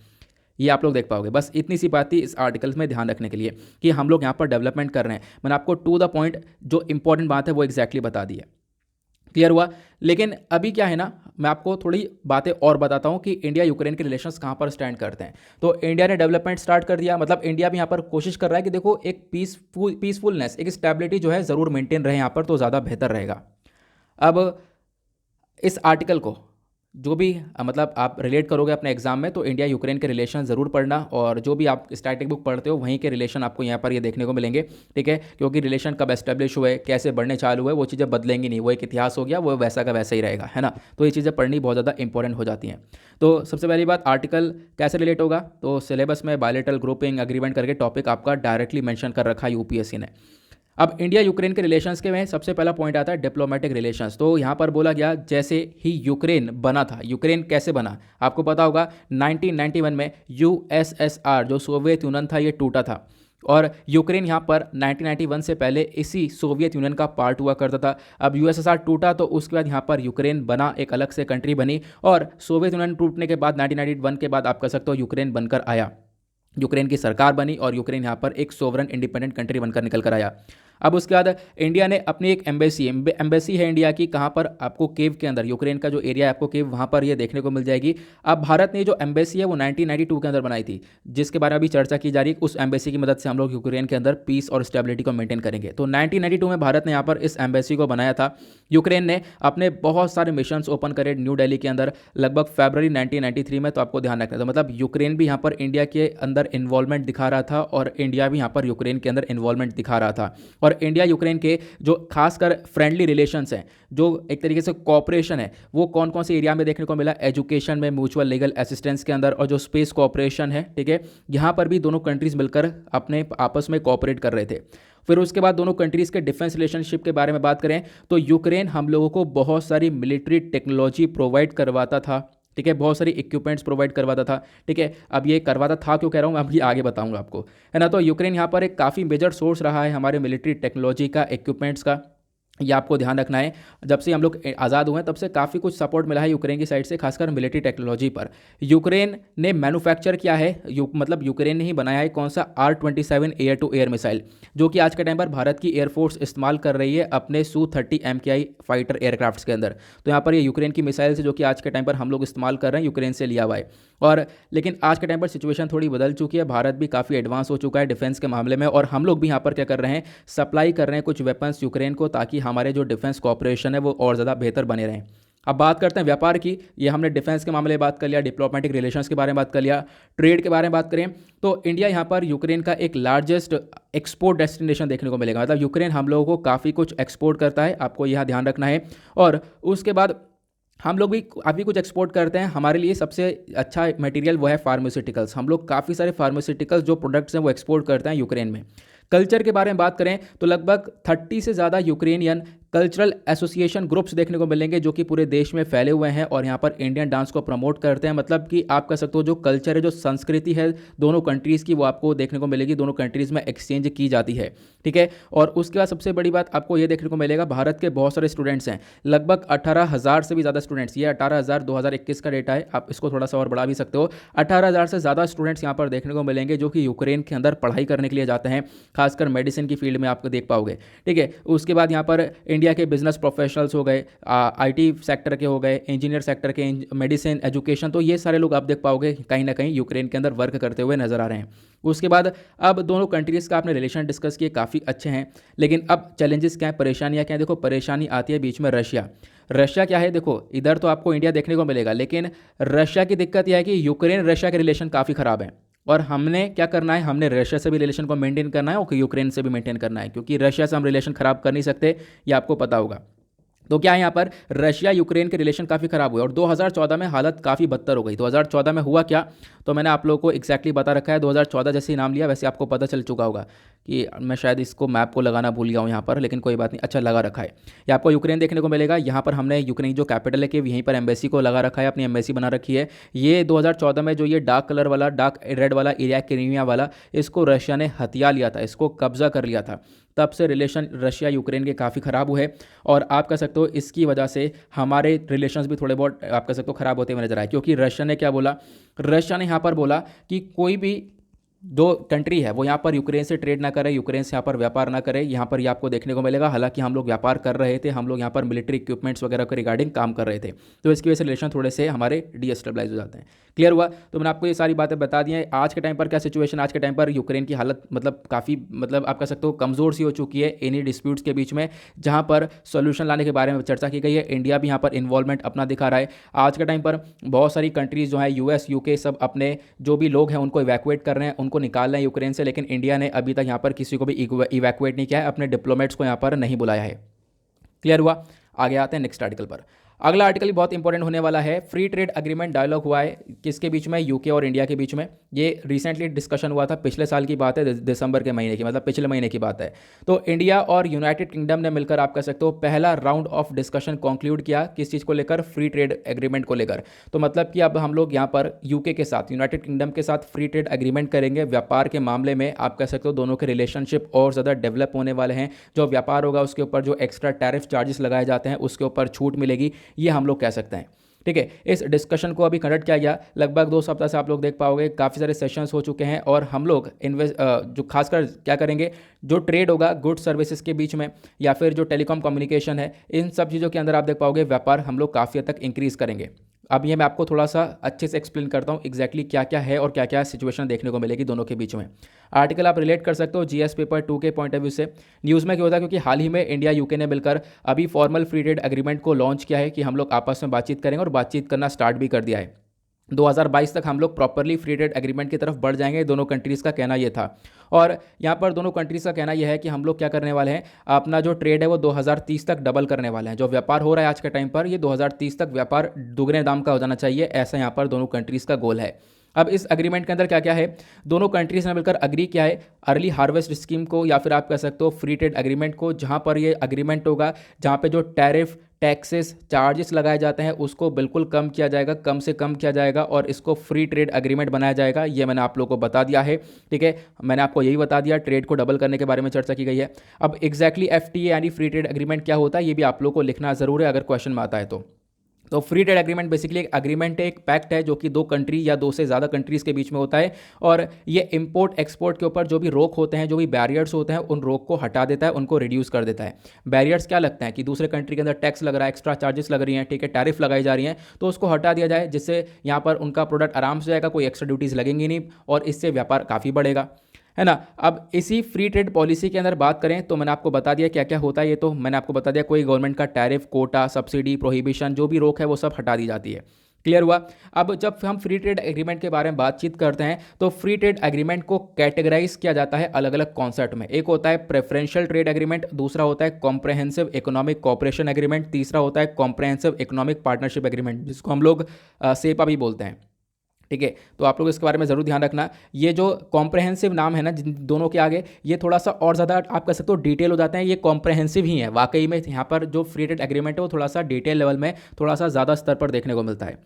ये आप लोग देख पाओगे। बस इतनी सी बात थी इस आर्टिकल्स में ध्यान रखने के लिए कि हम लोग यहाँ पर डेवलपमेंट कर रहे हैं। मैंने आपको टू द पॉइंट जो इंपॉर्टेंट बात है वो एग्जैक्टली बता दी है। क्लियर हुआ। लेकिन अभी क्या है ना, मैं आपको थोड़ी बातें और बताता हूँ कि इंडिया यूक्रेन के रिलेशंस कहाँ पर स्टैंड करते हैं। तो इंडिया ने डेवलपमेंट स्टार्ट कर दिया, मतलब इंडिया भी यहाँ पर कोशिश कर रहा है कि देखो एक पीसफुलनेस, एक स्टेबिलिटी जो है ज़रूर मेंटेन रहे यहाँ पर, तो ज़्यादा बेहतर रहेगा। अब इस आर्टिकल को जो भी मतलब आप रिलेट करोगे अपने एग्जाम में, तो इंडिया यूक्रेन के रिलेशन ज़रूर पढ़ना, और जो भी आप स्टैटिक बुक पढ़ते हो वहीं के रिलेशन आपको यहाँ पर ये देखने को मिलेंगे। ठीक है, क्योंकि रिलेशन कब एस्टेब्लिश हुए, कैसे बढ़ने चालू हुए, वो चीज़ें बदलेंगी नहीं, वो एक इतिहास हो गया, वो वैसा का वैसा ही रहेगा, है ना। तो ये चीज़ें पढ़नी बहुत ज़्यादा इंपॉर्टेंट हो जाती हैं। तो सबसे पहली बात, आर्टिकल कैसे रिलेट होगा, तो सिलेबस में बायलैटरल ग्रुपिंग एग्रीमेंट करके टॉपिक आपका डायरेक्टली मेंशन कर रखा है यूपीएससी ने। अब इंडिया यूक्रेन के रिलेशंस के में सबसे पहला पॉइंट आता है डिप्लोमेटिक रिलेशंस। तो यहाँ पर बोला गया जैसे ही यूक्रेन बना था, यूक्रेन कैसे बना आपको पता होगा, 1991 में यूएसएसआर जो सोवियत यूनियन था ये टूटा था, और यूक्रेन यहाँ पर 1991 से पहले इसी सोवियत यूनियन का पार्ट हुआ करता था। अब यूएसएसआर टूटा तो उसके बाद यहाँ पर यूक्रेन बना, एक अलग से कंट्री बनी, और सोवियत यूनियन टूटने के बाद 1991 के बाद आप कह सकते हो यूक्रेन बनकर आया, यूक्रेन की सरकार बनी, और यूक्रेन यहाँ पर एक सोवरन इंडिपेंडेंट कंट्री बनकर निकल कर आया। अब उसके बाद इंडिया ने अपनी एक एम्बेसी है इंडिया की, कहाँ पर आपको केव के अंदर, यूक्रेन का जो एरिया है आपको केव वहाँ पर ये देखने को मिल जाएगी। अब भारत ने जो एम्बेसी है वो 1992 के अंदर बनाई थी, जिसके बारे में अभी चर्चा की जा रही है। उस एम्बेसी की मदद से हम लोग यूक्रेन के अंदर पीस और स्टेबिलिटी को मेंटेन करेंगे। तो 1992 में भारत ने यहाँ पर इस एम्बेसी को बनाया था। यूक्रेन ने अपने बहुत सारे मिशंस ओपन करे न्यू दिल्ली के अंदर लगभग फरवरी 1993 में। तो आपको ध्यान रखना था, मतलब यूक्रेन भी यहाँ पर इंडिया के अंदर इन्वॉल्वमेंट दिखा रहा था, और इंडिया भी यहाँ पर यूक्रेन के अंदर इन्वॉल्वमेंट दिखा रहा था। और इंडिया यूक्रेन के जो खासकर फ्रेंडली रिलेशंस हैं, जो एक तरीके से कॉपरेशन है, वो कौन कौन से एरिया में देखने को मिला, एजुकेशन में, म्यूचुअल लीगल असिस्टेंस के अंदर, और जो स्पेस कॉपरेशन है, ठीक है, यहाँ पर भी दोनों कंट्रीज मिलकर अपने आपस में कॉपरेट कर रहे थे। फिर उसके बाद दोनों कंट्रीज़ के डिफेंस रिलेशनशिप के बारे में बात करें तो यूक्रेन हम लोगों को बहुत सारी मिलिट्री टेक्नोलॉजी प्रोवाइड करवाता था। ठीक है, बहुत सारी इक्विपमेंट्स प्रोवाइड करवाता था। ठीक है, अब ये करवाता था क्यों कह रहा हूँ, मैं अभी आगे बताऊंगा आपको, है ना। तो यूक्रेन यहाँ पर एक काफ़ी मेजर सोर्स रहा है हमारे मिलिट्री टेक्नोलॉजी का, इक्विपमेंट्स का। ये आपको ध्यान रखना है। जब से हम लोग आज़ाद हुए हैं तब से काफ़ी कुछ सपोर्ट मिला है यूक्रेन की साइड से, खासकर मिलिट्री टेक्नोलॉजी पर। यूक्रेन ने मैन्युफैक्चर किया है, मतलब यूक्रेन ने ही बनाया है कौन सा, R-27 air to air missile, जो कि आज के टाइम पर भारत की एयरफोर्स इस्तेमाल कर रही है अपने Su-30 MKI फाइटर एयरक्राफ्ट्स के अंदर। तो यहाँ पर ये यूक्रेन की मिसाइल है जो कि आज के टाइम पर हम लोग इस्तेमाल कर रहे हैं, यूक्रेन से लिया हुआ है। और लेकिन आज के टाइम पर सिचुएशन थोड़ी बदल चुकी है, भारत भी काफ़ी एडवांस हो चुका है डिफेंस के मामले में, और हम लोग भी यहाँ पर क्या कर रहे हैं, सप्लाई कर रहे हैं कुछ वेपन्स यूक्रेन को, ताकि हमारे जो डिफेंस कॉपरेशन है वो और ज़्यादा बेहतर बने रहें। अब बात करते हैं व्यापार की। ये हमने डिफेंस के मामले में बात कर लिया, डिप्लोमेटिक रिलेशंस के बारे में बात कर लिया, ट्रेड के बारे में बात करें तो इंडिया यहाँ पर यूक्रेन का एक लार्जेस्ट एक्सपोर्ट डेस्टिनेशन देखने को मिलेगा। मतलब यूक्रेन हम लोगों को काफ़ी कुछ एक्सपोर्ट करता है, आपको यहाँ ध्यान रखना है। और उसके बाद हम लोग भी काफ़ी कुछ एक्सपोर्ट करते हैं। हमारे लिए सबसे अच्छा मटेरियल वो है फार्मास्यूटिकल्स। हम लोग काफ़ी सारे फार्मास्यूटिकल्स जो प्रोडक्ट्स हैं वो एक्सपोर्ट करते हैं यूक्रेन में। कल्चर के बारे में बात करें तो लगभग 30 से ज़्यादा यूक्रेनियन कल्चरल एसोसिएशन ग्रुप्स देखने को मिलेंगे जो कि पूरे देश में फैले हुए हैं और यहाँ पर इंडियन डांस को प्रमोट करते हैं। मतलब कि आप कह सकते हो जो कल्चर है, जो संस्कृति है दोनों कंट्रीज़ की, वो आपको देखने को मिलेगी, दोनों कंट्रीज़ में एक्सचेंज की जाती है। ठीक है, और उसके बाद सबसे बड़ी बात आपको ये देखने को मिलेगा, भारत के बहुत सारे स्टूडेंट्स हैं, लगभग 18,000 से भी ज़्यादा स्टूडेंट्स, ये 18,000 2021 का डेटा है, आप इसको थोड़ा सा और बढ़ा भी सकते हो। 18,000 से ज़्यादा स्टूडेंट्स यहाँ पर देखने को मिलेंगे जो कि यूक्रेन के अंदर पढ़ाई करने के लिए जाते हैं, खासकर मेडिसिन की फील्ड में आपको देख पाओगे। ठीक है, उसके बाद यहाँ पर इंडिया इंडिया के बिजनेस प्रोफेशनल्स हो गए, आईटी सेक्टर के हो गए, इंजीनियर सेक्टर के, मेडिसिन, एजुकेशन, तो ये सारे लोग आप देख पाओगे कहीं ना कहीं यूक्रेन के अंदर वर्क करते हुए नजर आ रहे हैं। उसके बाद अब दोनों कंट्रीज़ का आपने रिलेशन डिस्कस किए, काफ़ी अच्छे हैं, लेकिन अब चैलेंजेस क्या हैं, परेशानियाँ क्या हैं? देखो, परेशानी आती है बीच में रशिया। रशिया क्या है, देखो इधर तो आपको इंडिया देखने को मिलेगा, लेकिन रशिया की दिक्कत यह है कि यूक्रेन रशिया के रिलेशन काफ़ी ख़राब है। और हमने क्या करना है, हमने रशिया से भी रिलेशन को मेंटेन करना है और यूक्रेन से भी मेंटेन करना है, क्योंकि रशिया से हम रिलेशन ख़राब कर नहीं सकते, ये आपको पता होगा। तो क्या है, यहाँ पर रशिया यूक्रेन के रिलेशन काफ़ी ख़राब हुए और 2014 में हालत काफ़ी बदतर हो गई। 2014 में हुआ क्या, तो मैंने आप लोगों को एक्जैक्टली बता रखा है। 2014 जैसे ही नाम लिया वैसे आपको पता चल चुका होगा कि मैं शायद इसको मैप को लगाना भूल गया हूँ यहाँ पर, लेकिन कोई बात नहीं, अच्छा लगा रखा है। ये आपको यूक्रेन देखने को मिलेगा। यहाँ पर हमने यूक्रेन जो कैपिटल है कि यहीं पर एम्बेसी को लगा रखा है, अपनी एम्बेसी बना रखी है। ये 2014 में जो ये डार्क कलर वाला, डार्क रेड वाला एरिया, क्रीमिया वाला, इसको रशिया ने हथिया लिया था, इसको कब्जा कर लिया था। तब से रिलेशन रशिया यूक्रेन के काफ़ी ख़राब हुए और आप कह सकते हो इसकी वजह से हमारे रिलेशंस भी थोड़े बहुत आप कह सकते हो ख़राब होते हुए नजर आए, क्योंकि रशिया ने क्या बोला, रशिया ने यहाँ पर बोला कि कोई भी जो कंट्री है वो यहाँ पर यूक्रेन से ट्रेड ना करे, यूक्रेन से यहाँ पर व्यापार ना करे। यहाँ पर ये आपको देखने को मिलेगा, हालांकि हम लोग व्यापार कर रहे थे, हम लोग यहाँ पर मिलिट्री इक्विपमेंट्स वगैरह के रिगार्डिंग काम कर रहे थे, तो इसकी वजह से रिलेशन थोड़े से हमारे डीएस्टेबलाइज हो जाते हैं। क्लियर हुआ? तो मैंने आपको ये सारी बातें बता दी हैं। आज के टाइम पर क्या सिचुएशन, आज के टाइम पर यूक्रेन की हालत काफ़ी आप कह सकते हो कमज़ोर सी हो चुकी है इन्हीं डिस्प्यूट्स के बीच में, जहाँ पर सोल्यूशन लाने के बारे में चर्चा की गई है। इंडिया भी यहाँ पर इन्वॉल्वमेंट अपना दिखा रहा है। आज के टाइम पर बहुत सारी कंट्रीज़ जो है, यूएस, यूके, सब अपने जो भी लोग हैं उनको इवैक्यूएट कर रहे हैं, उनको निकाल रहे हैं यूक्रेन से, लेकिन इंडिया ने अभी तक यहाँ पर किसी को भी इवैक्यूएट नहीं किया है, अपने डिप्लोमेट्स को यहाँ पर नहीं बुलाया है। क्लियर हुआ? आगे आते हैं नेक्स्ट आर्टिकल पर। अगला आर्टिकल भी बहुत इंपॉर्टेंट होने वाला है। फ्री ट्रेड एग्रीमेंट डायलॉग हुआ है किसके बीच में, यूके और इंडिया के बीच में। ये रिसेंटली डिस्कशन हुआ था, पिछले साल की बात है, दिसंबर के महीने की, पिछले महीने की बात है। तो इंडिया और यूनाइटेड किंगडम ने मिलकर आप कह सकते हो पहला राउंड ऑफ डिस्कशन कंक्लूड किया, किस चीज़ को लेकर, फ्री ट्रेड एग्रीमेंट को लेकर। तो मतलब कि अब हम लोग यहाँ पर यूके के साथ, यूनाइटेड किंगडम के साथ फ्री ट्रेड एग्रीमेंट करेंगे। व्यापार के मामले में आप कह सकते हो दोनों के रिलेशनशिप और ज़्यादा डेवलप होने वाले हैं। जो व्यापार होगा उसके ऊपर जो एक्स्ट्रा टैरिफ चार्जेस लगाए जाते हैं उसके ऊपर छूट मिलेगी, ये हम लोग कह सकते हैं। ठीक है, इस डिस्कशन को अभी कंडक्ट किया गया लगभग 2 सप्ताह से। आप लोग देख पाओगे काफ़ी सारे सेशंस हो चुके हैं और हम लोग जो खासकर क्या करेंगे, जो ट्रेड होगा गुड्स सर्विसेज के बीच में या फिर जो टेलीकॉम कम्युनिकेशन है, इन सब चीज़ों के अंदर आप देख पाओगे व्यापार हम लोग काफ़ी हद तक इंक्रीज़ करेंगे। अब ये मैं आपको थोड़ा सा अच्छे से एक्सप्लेन करता हूँ एग्जैक्टली क्या क्या है और क्या क्या सिचुएशन देखने को मिलेगी दोनों के बीच में। आर्टिकल आप रिलेट कर सकते हो जीएस पेपर 2 के पॉइंट ऑफ व्यू से। न्यूज़ में क्या होता है, क्योंकि हाल ही में इंडिया यूके ने मिलकर अभी फॉर्मल फ्री ट्रेड एग्रीमेंट को लॉन्च किया है कि हम लोग आपस में बातचीत करेंगे और बातचीत करना स्टार्ट भी कर दिया है। 2022 तक हम लोग प्रॉपरली फ्री ट्रेड एग्रीमेंट की तरफ बढ़ जाएंगे, दोनों कंट्रीज़ का कहना यह था। और यहाँ पर दोनों कंट्रीज़ का कहना यह है कि हम लोग क्या करने वाले हैं, अपना जो ट्रेड है वो 2030 तक डबल करने वाले हैं। जो व्यापार हो रहा है आज के टाइम पर, ये 2030 तक व्यापार दुगने दाम का हो जाना चाहिए, ऐसा यहाँ पर दोनों कंट्रीज़ का गोल है। अब इस एग्रीमेंट के अंदर क्या क्या है, दोनों कंट्रीज ने मिलकर अग्री किया है अर्ली हार्वेस्ट स्कीम को, या फिर आप कह सकते हो फ्री ट्रेड एग्रीमेंट को, जहां पर ये एग्रीमेंट होगा जहां पे जो टैरिफ, टैक्सेस, चार्जेस लगाए जाते हैं उसको बिल्कुल कम किया जाएगा, कम से कम किया जाएगा और इसको फ्री ट्रेड एग्रीमेंट बनाया जाएगा। ये मैंने आप लोगों को बता दिया है। ठीक है, मैंने आपको यही बता दिया, ट्रेड को डबल करने के बारे में चर्चा की गई है। अब एग्जैक्टली एफटीए यानी फ्री ट्रेड एग्रीमेंट क्या होता है, ये भी आप लोगों को लिखना जरूर है अगर क्वेश्चन में आता है तो फ्री ट्रेड एग्रीमेंट बेसिकली एक एग्रीमेंट है, एक पैक्ट है जो कि 2 कंट्री या 2 से ज़्यादा कंट्रीज़ के बीच में होता है और ये इंपोर्ट एक्सपोर्ट के ऊपर जो भी रोक होते हैं, जो भी बैरियर्स होते हैं, उन रोक को हटा देता है, उनको रिड्यूस कर देता है। बैरियर्स क्या लगते हैं कि दूसरे कंट्री के अंदर टैक्स लग रहा है, एक्स्ट्रा चार्जेस लग रही हैं, ठीक है, टैरिफ लगाई जा रही हैं, तो उसको हटा दिया जाए जिससे यहाँ पर उनका प्रोडक्ट आराम से जाएगा, कोई एक्स्ट्रा ड्यूटीज़ लगेंगी नहीं और इससे व्यापार काफ़ी बढ़ेगा, है ना। अब इसी फ्री ट्रेड पॉलिसी के अंदर बात करें तो मैंने आपको बता दिया क्या क्या होता है। ये तो मैंने आपको बता दिया, कोई गवर्नमेंट का टैरिफ, कोटा, सब्सिडी, प्रोहिबिशन, जो भी रोक है वो सब हटा दी जाती है। क्लियर हुआ? अब जब हम फ्री ट्रेड एग्रीमेंट के बारे में बातचीत करते हैं तो फ्री ट्रेड एग्रीमेंट को कैटेगराइज किया जाता है अलग अलग कॉन्सेप्ट में। एक होता है प्रेफरेंशियल ट्रेड एग्रीमेंट, दूसरा होता है कॉम्प्रहेंसिव इकोनॉमिक कोऑपरेशन एग्रीमेंट, तीसरा होता है कॉम्प्रहेंसिव इकोनॉमिक पार्टनरशिप एग्रीमेंट, जिसको हम लोग सेपा भी बोलते हैं। ठीक है, तो आप लोग इसके बारे में ज़रूर ध्यान रखना। ये जो कॉम्प्रहेंसिव नाम है ना जिन दोनों के आगे, ये थोड़ा सा और ज़्यादा आप कह सकते हो डिटेल हो जाते हैं, ये कॉम्प्रहेंसिव ही है वाकई में। यहाँ पर जो फ्री ट्रेड एग्रीमेंट है वो थोड़ा सा डिटेल लेवल में, थोड़ा सा ज़्यादा स्तर पर देखने को मिलता है।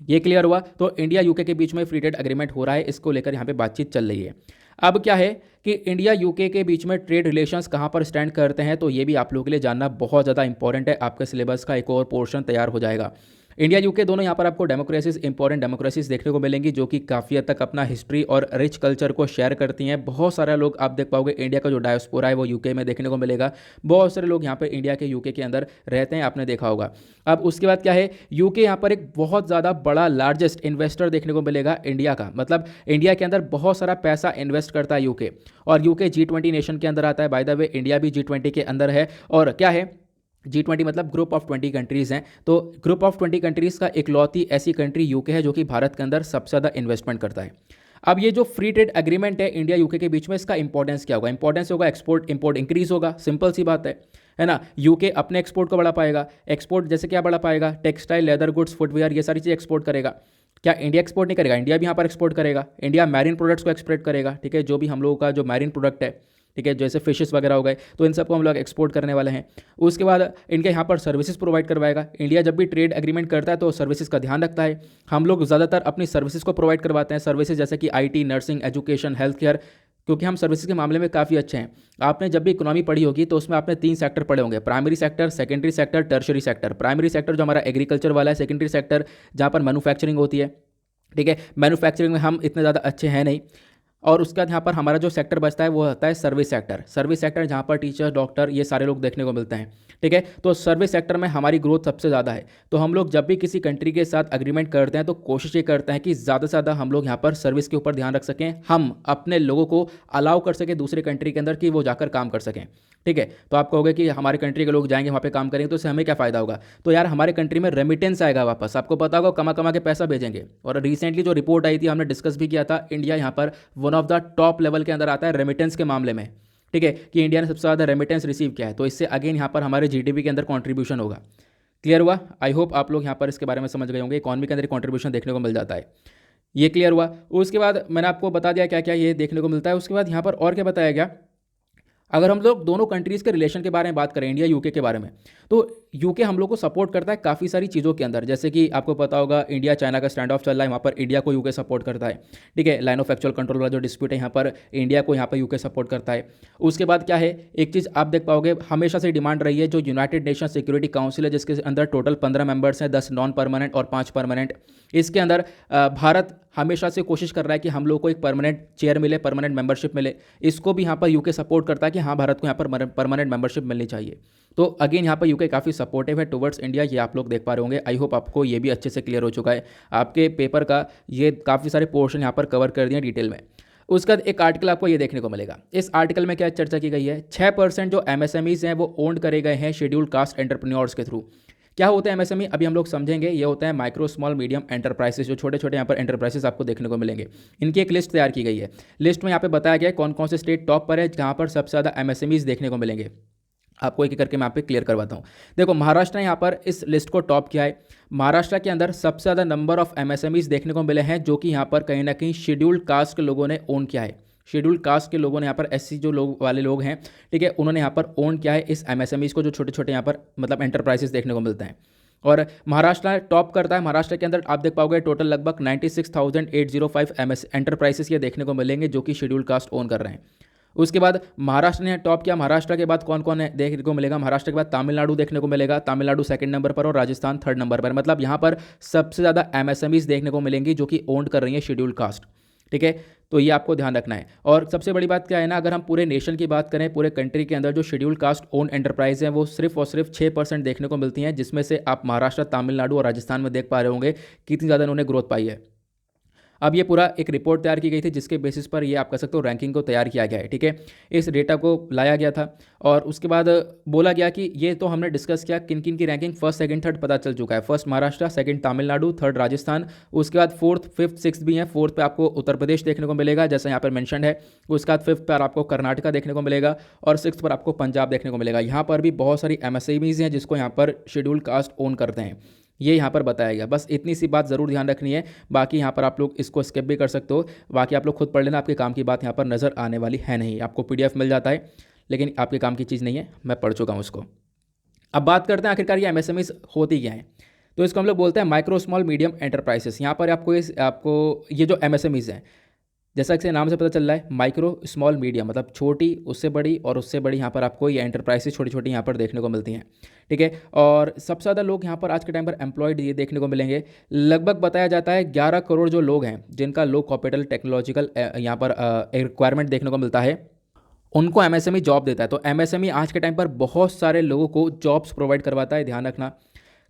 ये क्लियर हुआ? तो इंडिया यूके के बीच में फ्री ट्रेड एग्रीमेंट हो रहा है, इसको लेकर यहाँ पे बातचीत चल रही है। अब क्या है कि इंडिया यूके के बीच में ट्रेड रिलेशंस कहाँ पर स्टैंड करते हैं, तो ये भी आप लोगों के लिए जानना बहुत ज़्यादा इंपॉर्टेंट है। आपके सिलेबस का एक और पोर्शन तैयार हो जाएगा। इंडिया यूके दोनों यहाँ पर आपको डेमोक्रेसीज, इंपॉर्टेंट डेमोक्रेसीज देखने को मिलेंगी जो कि काफ़ी हद तक अपना हिस्ट्री और रिच कल्चर को शेयर करती हैं। बहुत सारे लोग आप देख पाओगे इंडिया का जो डायस्पोरा है वो यूके में देखने को मिलेगा। बहुत सारे लोग यहाँ पर इंडिया के यूके के अंदर रहते हैं, आपने देखा होगा। अब उसके बाद क्या है, यूके यहाँ पर एक बहुत ज़्यादा बड़ा लार्जेस्ट इन्वेस्टर देखने को मिलेगा इंडिया का। मतलब इंडिया के अंदर बहुत सारा पैसा इन्वेस्ट करता है यूके, और यूके G20 नेशन के अंदर आता है। बाय द वे इंडिया भी G20 के अंदर है। और क्या है, G20 मतलब ग्रुप ऑफ 20 कंट्रीज़ हैं। तो ग्रुप ऑफ 20 कंट्रीज़ का इकलौती ऐसी कंट्री यूके है जो कि भारत के अंदर सबसे ज़्यादा इन्वेस्टमेंट करता है। अब ये जो फ्री ट्रेड एग्रीमेंट है इंडिया यूके के बीच में, इसका इंपॉर्टेंस क्या होगा? इंपॉर्टेंस होगा एक्सपोर्ट इंपोर्ट इंक्रीज होगा, सिंपल सी बात है ना। यूके अपने एक्सपोर्ट को बढ़ा पाएगा। एक्सपोर्ट जैसे क्या बढ़ा पाएगा? टेक्सटाइल, लेदर गुड्स, फुटवेयर, ये सारी चीज़ एक्सपोर्ट करेगा। क्या इंडिया एक्सपोर्ट नहीं करेगा? इंडिया भी यहाँ पर एक्सपोर्ट करेगा। इंडिया मैरीन प्रोडक्ट्स को एक्सपोर्ट करेगा, ठीक है, जो भी हम लोगों का जो मैरीन प्रोडक्ट है, ठीक है, जैसे फिशेस वगैरह हो गए, तो इन सबको हम लोग एक्सपोर्ट करने वाले हैं। उसके बाद इनके यहाँ पर सर्विसेज प्रोवाइड करवाएगा। इंडिया जब भी ट्रेड एग्रीमेंट करता है तो सर्विसेज का ध्यान रखता है। हम लोग ज़्यादातर अपनी सर्विसेज को प्रोवाइड करवाते हैं, सर्विसेज जैसे कि IT, nursing, education, health care, क्योंकि हम सर्विसेज के मामले में काफ़ी अच्छे हैं। आपने जब भी इकोनॉमी पढ़ी होगी तो उसमें आपने 3 सेक्टर पढ़े होंगे, primary sector, secondary sector, tertiary sector. Primary sector जो हमारा एग्रीकल्चर वाला है, सेकेंडरी सेक्टर जहाँ पर मैन्युफैक्चरिंग होती है, ठीक है। मैन्युफैक्चरिंग में हम इतने ज़्यादा अच्छे हैं नहीं। और उसके बाद यहाँ पर हमारा जो सेक्टर बचता है वो होता है सर्विस सेक्टर। सर्विस सेक्टर जहाँ पर टीचर, डॉक्टर, ये सारे लोग देखने को मिलते हैं, ठीक है। तो सर्विस सेक्टर में हमारी ग्रोथ सबसे ज़्यादा है। तो हम लोग जब भी किसी कंट्री के साथ एग्रीमेंट करते हैं तो कोशिश ये करते हैं कि ज़्यादा से ज़्यादा हम लोग यहाँ पर सर्विस के ऊपर ध्यान रख सकें, हम अपने लोगों को अलाउ कर सकें दूसरे कंट्री के अंदर कि वो जाकर काम कर सकें, ठीक है। तो आप कहोगे कि हमारे कंट्री के लोग जाएंगे वहाँ पे काम करेंगे तो इससे हमें क्या फ़ायदा होगा? तो यार हमारे कंट्री में रेमिटेंस आएगा वापस, आपको पता होगा, कमा कमा के पैसा भेजेंगे। और रिसेंटली जो रिपोर्ट आई थी, हमने डिस्कस भी किया था, इंडिया यहाँ पर one of the top level के अंदर आता है रेमिटेंस के मामले में, ठीक है, कि इंडिया ने सबसे ज़्यादा रेमिटेंस रिसीव किया है। तो इससे अगेन यहाँ पर हमारे GDP के अंदर कॉन्ट्रीब्यूशन होगा। क्लियर हुआ? आई होप आप लोग यहाँ पर इसके बारे में समझ गए होंगे। इकॉनमी के अंदर कॉन्ट्रीब्यूशन देखने को मिल जाता है, ये क्लियर हुआ। उसके बाद मैंने आपको बता दिया क्या क्या ये देखने को मिलता है। उसके बाद यहाँ पर और क्या बताया गया, अगर हम लोग दोनों कंट्रीज़ के रिलेशन के बारे में बात करें, इंडिया यूके के बारे में, तो यूके हम लोग को सपोर्ट करता है काफ़ी सारी चीज़ों के अंदर। जैसे कि आपको पता होगा इंडिया चाइना का स्टैंड ऑफ चल रहा है, वहाँ पर इंडिया को यूके सपोर्ट करता है, ठीक है। लाइन ऑफ एक्चुअल कंट्रोल वाला जो डिस्प्यूट है यहाँ पर इंडिया को यहाँ पर यूके सपोर्ट करता है। उसके बाद क्या है, एक चीज़ आप देख पाओगे हमेशा से डिमांड रही है, जो यूनाइटेड नेशन सिक्योरिटी काउंसिल है जिसके अंदर टोटल 15 मेंबर्स हैं, 10 नॉन परमानेंट और 5 परमानेंट। इसके अंदर भारत हमेशा से कोशिश कर रहा है कि हम लोग को एक परमानेंट चेयर मिले, परमानेंट मेंबरशिप मिले। इसको भी यहाँ पर यूके सपोर्ट करता है कि हाँ भारत को यहाँ पर परमानेंट मेंबरशिप मिलनी चाहिए। तो अगेन यहाँ पर यूके काफ़ी सपोर्टिव है टुवर्ड्स इंडिया, ये आप लोग देख पा रहे होंगे। आई होप आपको ये भी अच्छे से क्लियर हो चुका है। आपके पेपर का ये काफ़ी सारे पोर्शन यहाँ पर कवर कर दिए डिटेल में। उसका एक आर्टिकल आपको ये देखने को मिलेगा। इस आर्टिकल में क्या चर्चा की गई है, 6% जो MSMEs हैं वो ओन करे गए हैं शेड्यूल्ड कास्ट एंटरप्रेन्योर्स के थ्रू। क्या होता है MSME, अभी हम लोग समझेंगे। ये होता है माइक्रो स्मॉल मीडियम एंटरप्राइजेस, जो छोटे छोटे यहाँ पर एंटरप्राइजेस आपको देखने को मिलेंगे। इनकी एक लिस्ट तैयार की गई है। लिस्ट में यहाँ पे बताया गया है कौन कौन से स्टेट टॉप पर है जहाँ पर सबसे ज़्यादा MSMEs देखने को मिलेंगे। आपको एक एक करके मैं यहाँ पे क्लियर करवाता हूँ। देखो महाराष्ट्र ने यहाँ पर इस लिस्ट को टॉप किया है। महाराष्ट्र के अंदर सबसे ज़्यादा नंबर ऑफ MSMEs देखने को मिले हैं जो कि यहाँ पर कहीं ना कहीं शेड्यूल्ड कास्ट के लोगों ने ओन किया है। शेड्यूल्ड कास्ट के लोगों ने यहाँ पर SC जो लोग वाले लोग हैं, ठीक है, उन्होंने यहाँ पर ओन किया है इस MSMEs को, जो छोटे छोटे यहाँ पर मतलब एंटरप्राइजेस देखने को मिलते हैं। और महाराष्ट्र टॉप करता है। महाराष्ट्र के अंदर आप देख पाओगे टोटल लगभग 96,805 MS एंटरप्राइजेस ये देखने को मिलेंगे जो कि शेड्यूल्ड कास्ट ओन कर रहे हैं। उसके बाद महाराष्ट्र ने टॉप किया। महाराष्ट्र के बाद कौन कौन है देखने को मिलेगा, महाराष्ट्र के बाद तमिलनाडु देखने को मिलेगा। तमिलनाडु सेकंड नंबर पर और राजस्थान थर्ड नंबर पर। मतलब यहाँ पर सबसे ज़्यादा MSMEs देखने को मिलेंगी जो कि ओन कर रही है शेड्यूल्ड कास्ट, ठीक है। तो ये आपको ध्यान रखना है। और सबसे बड़ी बात क्या है ना, अगर हम पूरे नेशन की बात करें, पूरे कंट्री के अंदर जो शेड्यूल्ड कास्ट ओन एंटरप्राइज हैं वो सिर्फ और सिर्फ 6% देखने को मिलती हैं, जिसमें से आप महाराष्ट्र, तमिलनाडु और राजस्थान में देख पा रहे होंगे कितनी ज़्यादा उन्होंने ग्रोथ पाई है। अब ये पूरा एक रिपोर्ट तैयार की गई थी जिसके बेसिस पर ये आप कह सकते हो रैंकिंग को तैयार किया गया है, ठीक है। इस डेटा को लाया गया था और उसके बाद बोला गया कि ये तो हमने डिस्कस किया किन किन की रैंकिंग फर्स्ट सेकंड थर्ड पता चल चुका है। First Maharashtra, second Tamil Nadu, third Rajasthan, उसके बाद फोर्थ फिफ्थ सिक्स भी है। फोर्थ पे आपको उत्तर प्रदेश देखने को मिलेगा जैसा यहाँ पर मैंशन है। उसके बाद फिफ्थ पर आपको कर्नाटका देखने को मिलेगा और सिक्स पर आपको पंजाब देखने को मिलेगा। यहाँ पर भी बहुत सारी MSMEs हैं जिसको यहाँ पर शेड्यूल्ड कास्ट ओन करते हैं, ये यहाँ पर बताया गया। बस इतनी सी बात ज़रूर ध्यान रखनी है। बाकी यहाँ पर आप लोग इसको स्किप भी कर सकते हो, बाकी आप लोग खुद पढ़ लेना, आपके काम की बात यहाँ पर नज़र आने वाली है नहीं। आपको PDF मिल जाता है लेकिन आपके काम की चीज़ नहीं है, मैं पढ़ चुका हूँ उसको। अब बात करते हैं आखिरकार ये MSMEs होती क्या है। तो इसको हम लोग बोलते हैं माइक्रो स्मॉल मीडियम एंटरप्राइजेस। यहाँ पर आपको ये जो MSMEs हैं, जैसा कि नाम से पता चल रहा है माइक्रो स्मॉल मीडियम, मतलब छोटी, उससे बड़ी और उससे बड़ी यहाँ पर आपको ये एंटरप्राइजेस छोटी छोटी यहाँ पर देखने को मिलती हैं। ठीक है, और सबसे ज़्यादा लोग यहाँ पर आज के टाइम पर एम्प्लॉयड ये देखने को मिलेंगे। लगभग बताया जाता है 11 करोड़ जो लोग हैं जिनका लो कैपिटल टेक्नोलॉजिकल यहाँ पर रिक्वायरमेंट देखने को मिलता है, उनको एमएसएमई जॉब देता है। तो एमएसएमई आज के टाइम पर बहुत सारे लोगों को जॉब्स प्रोवाइड करवाता है। ध्यान रखना,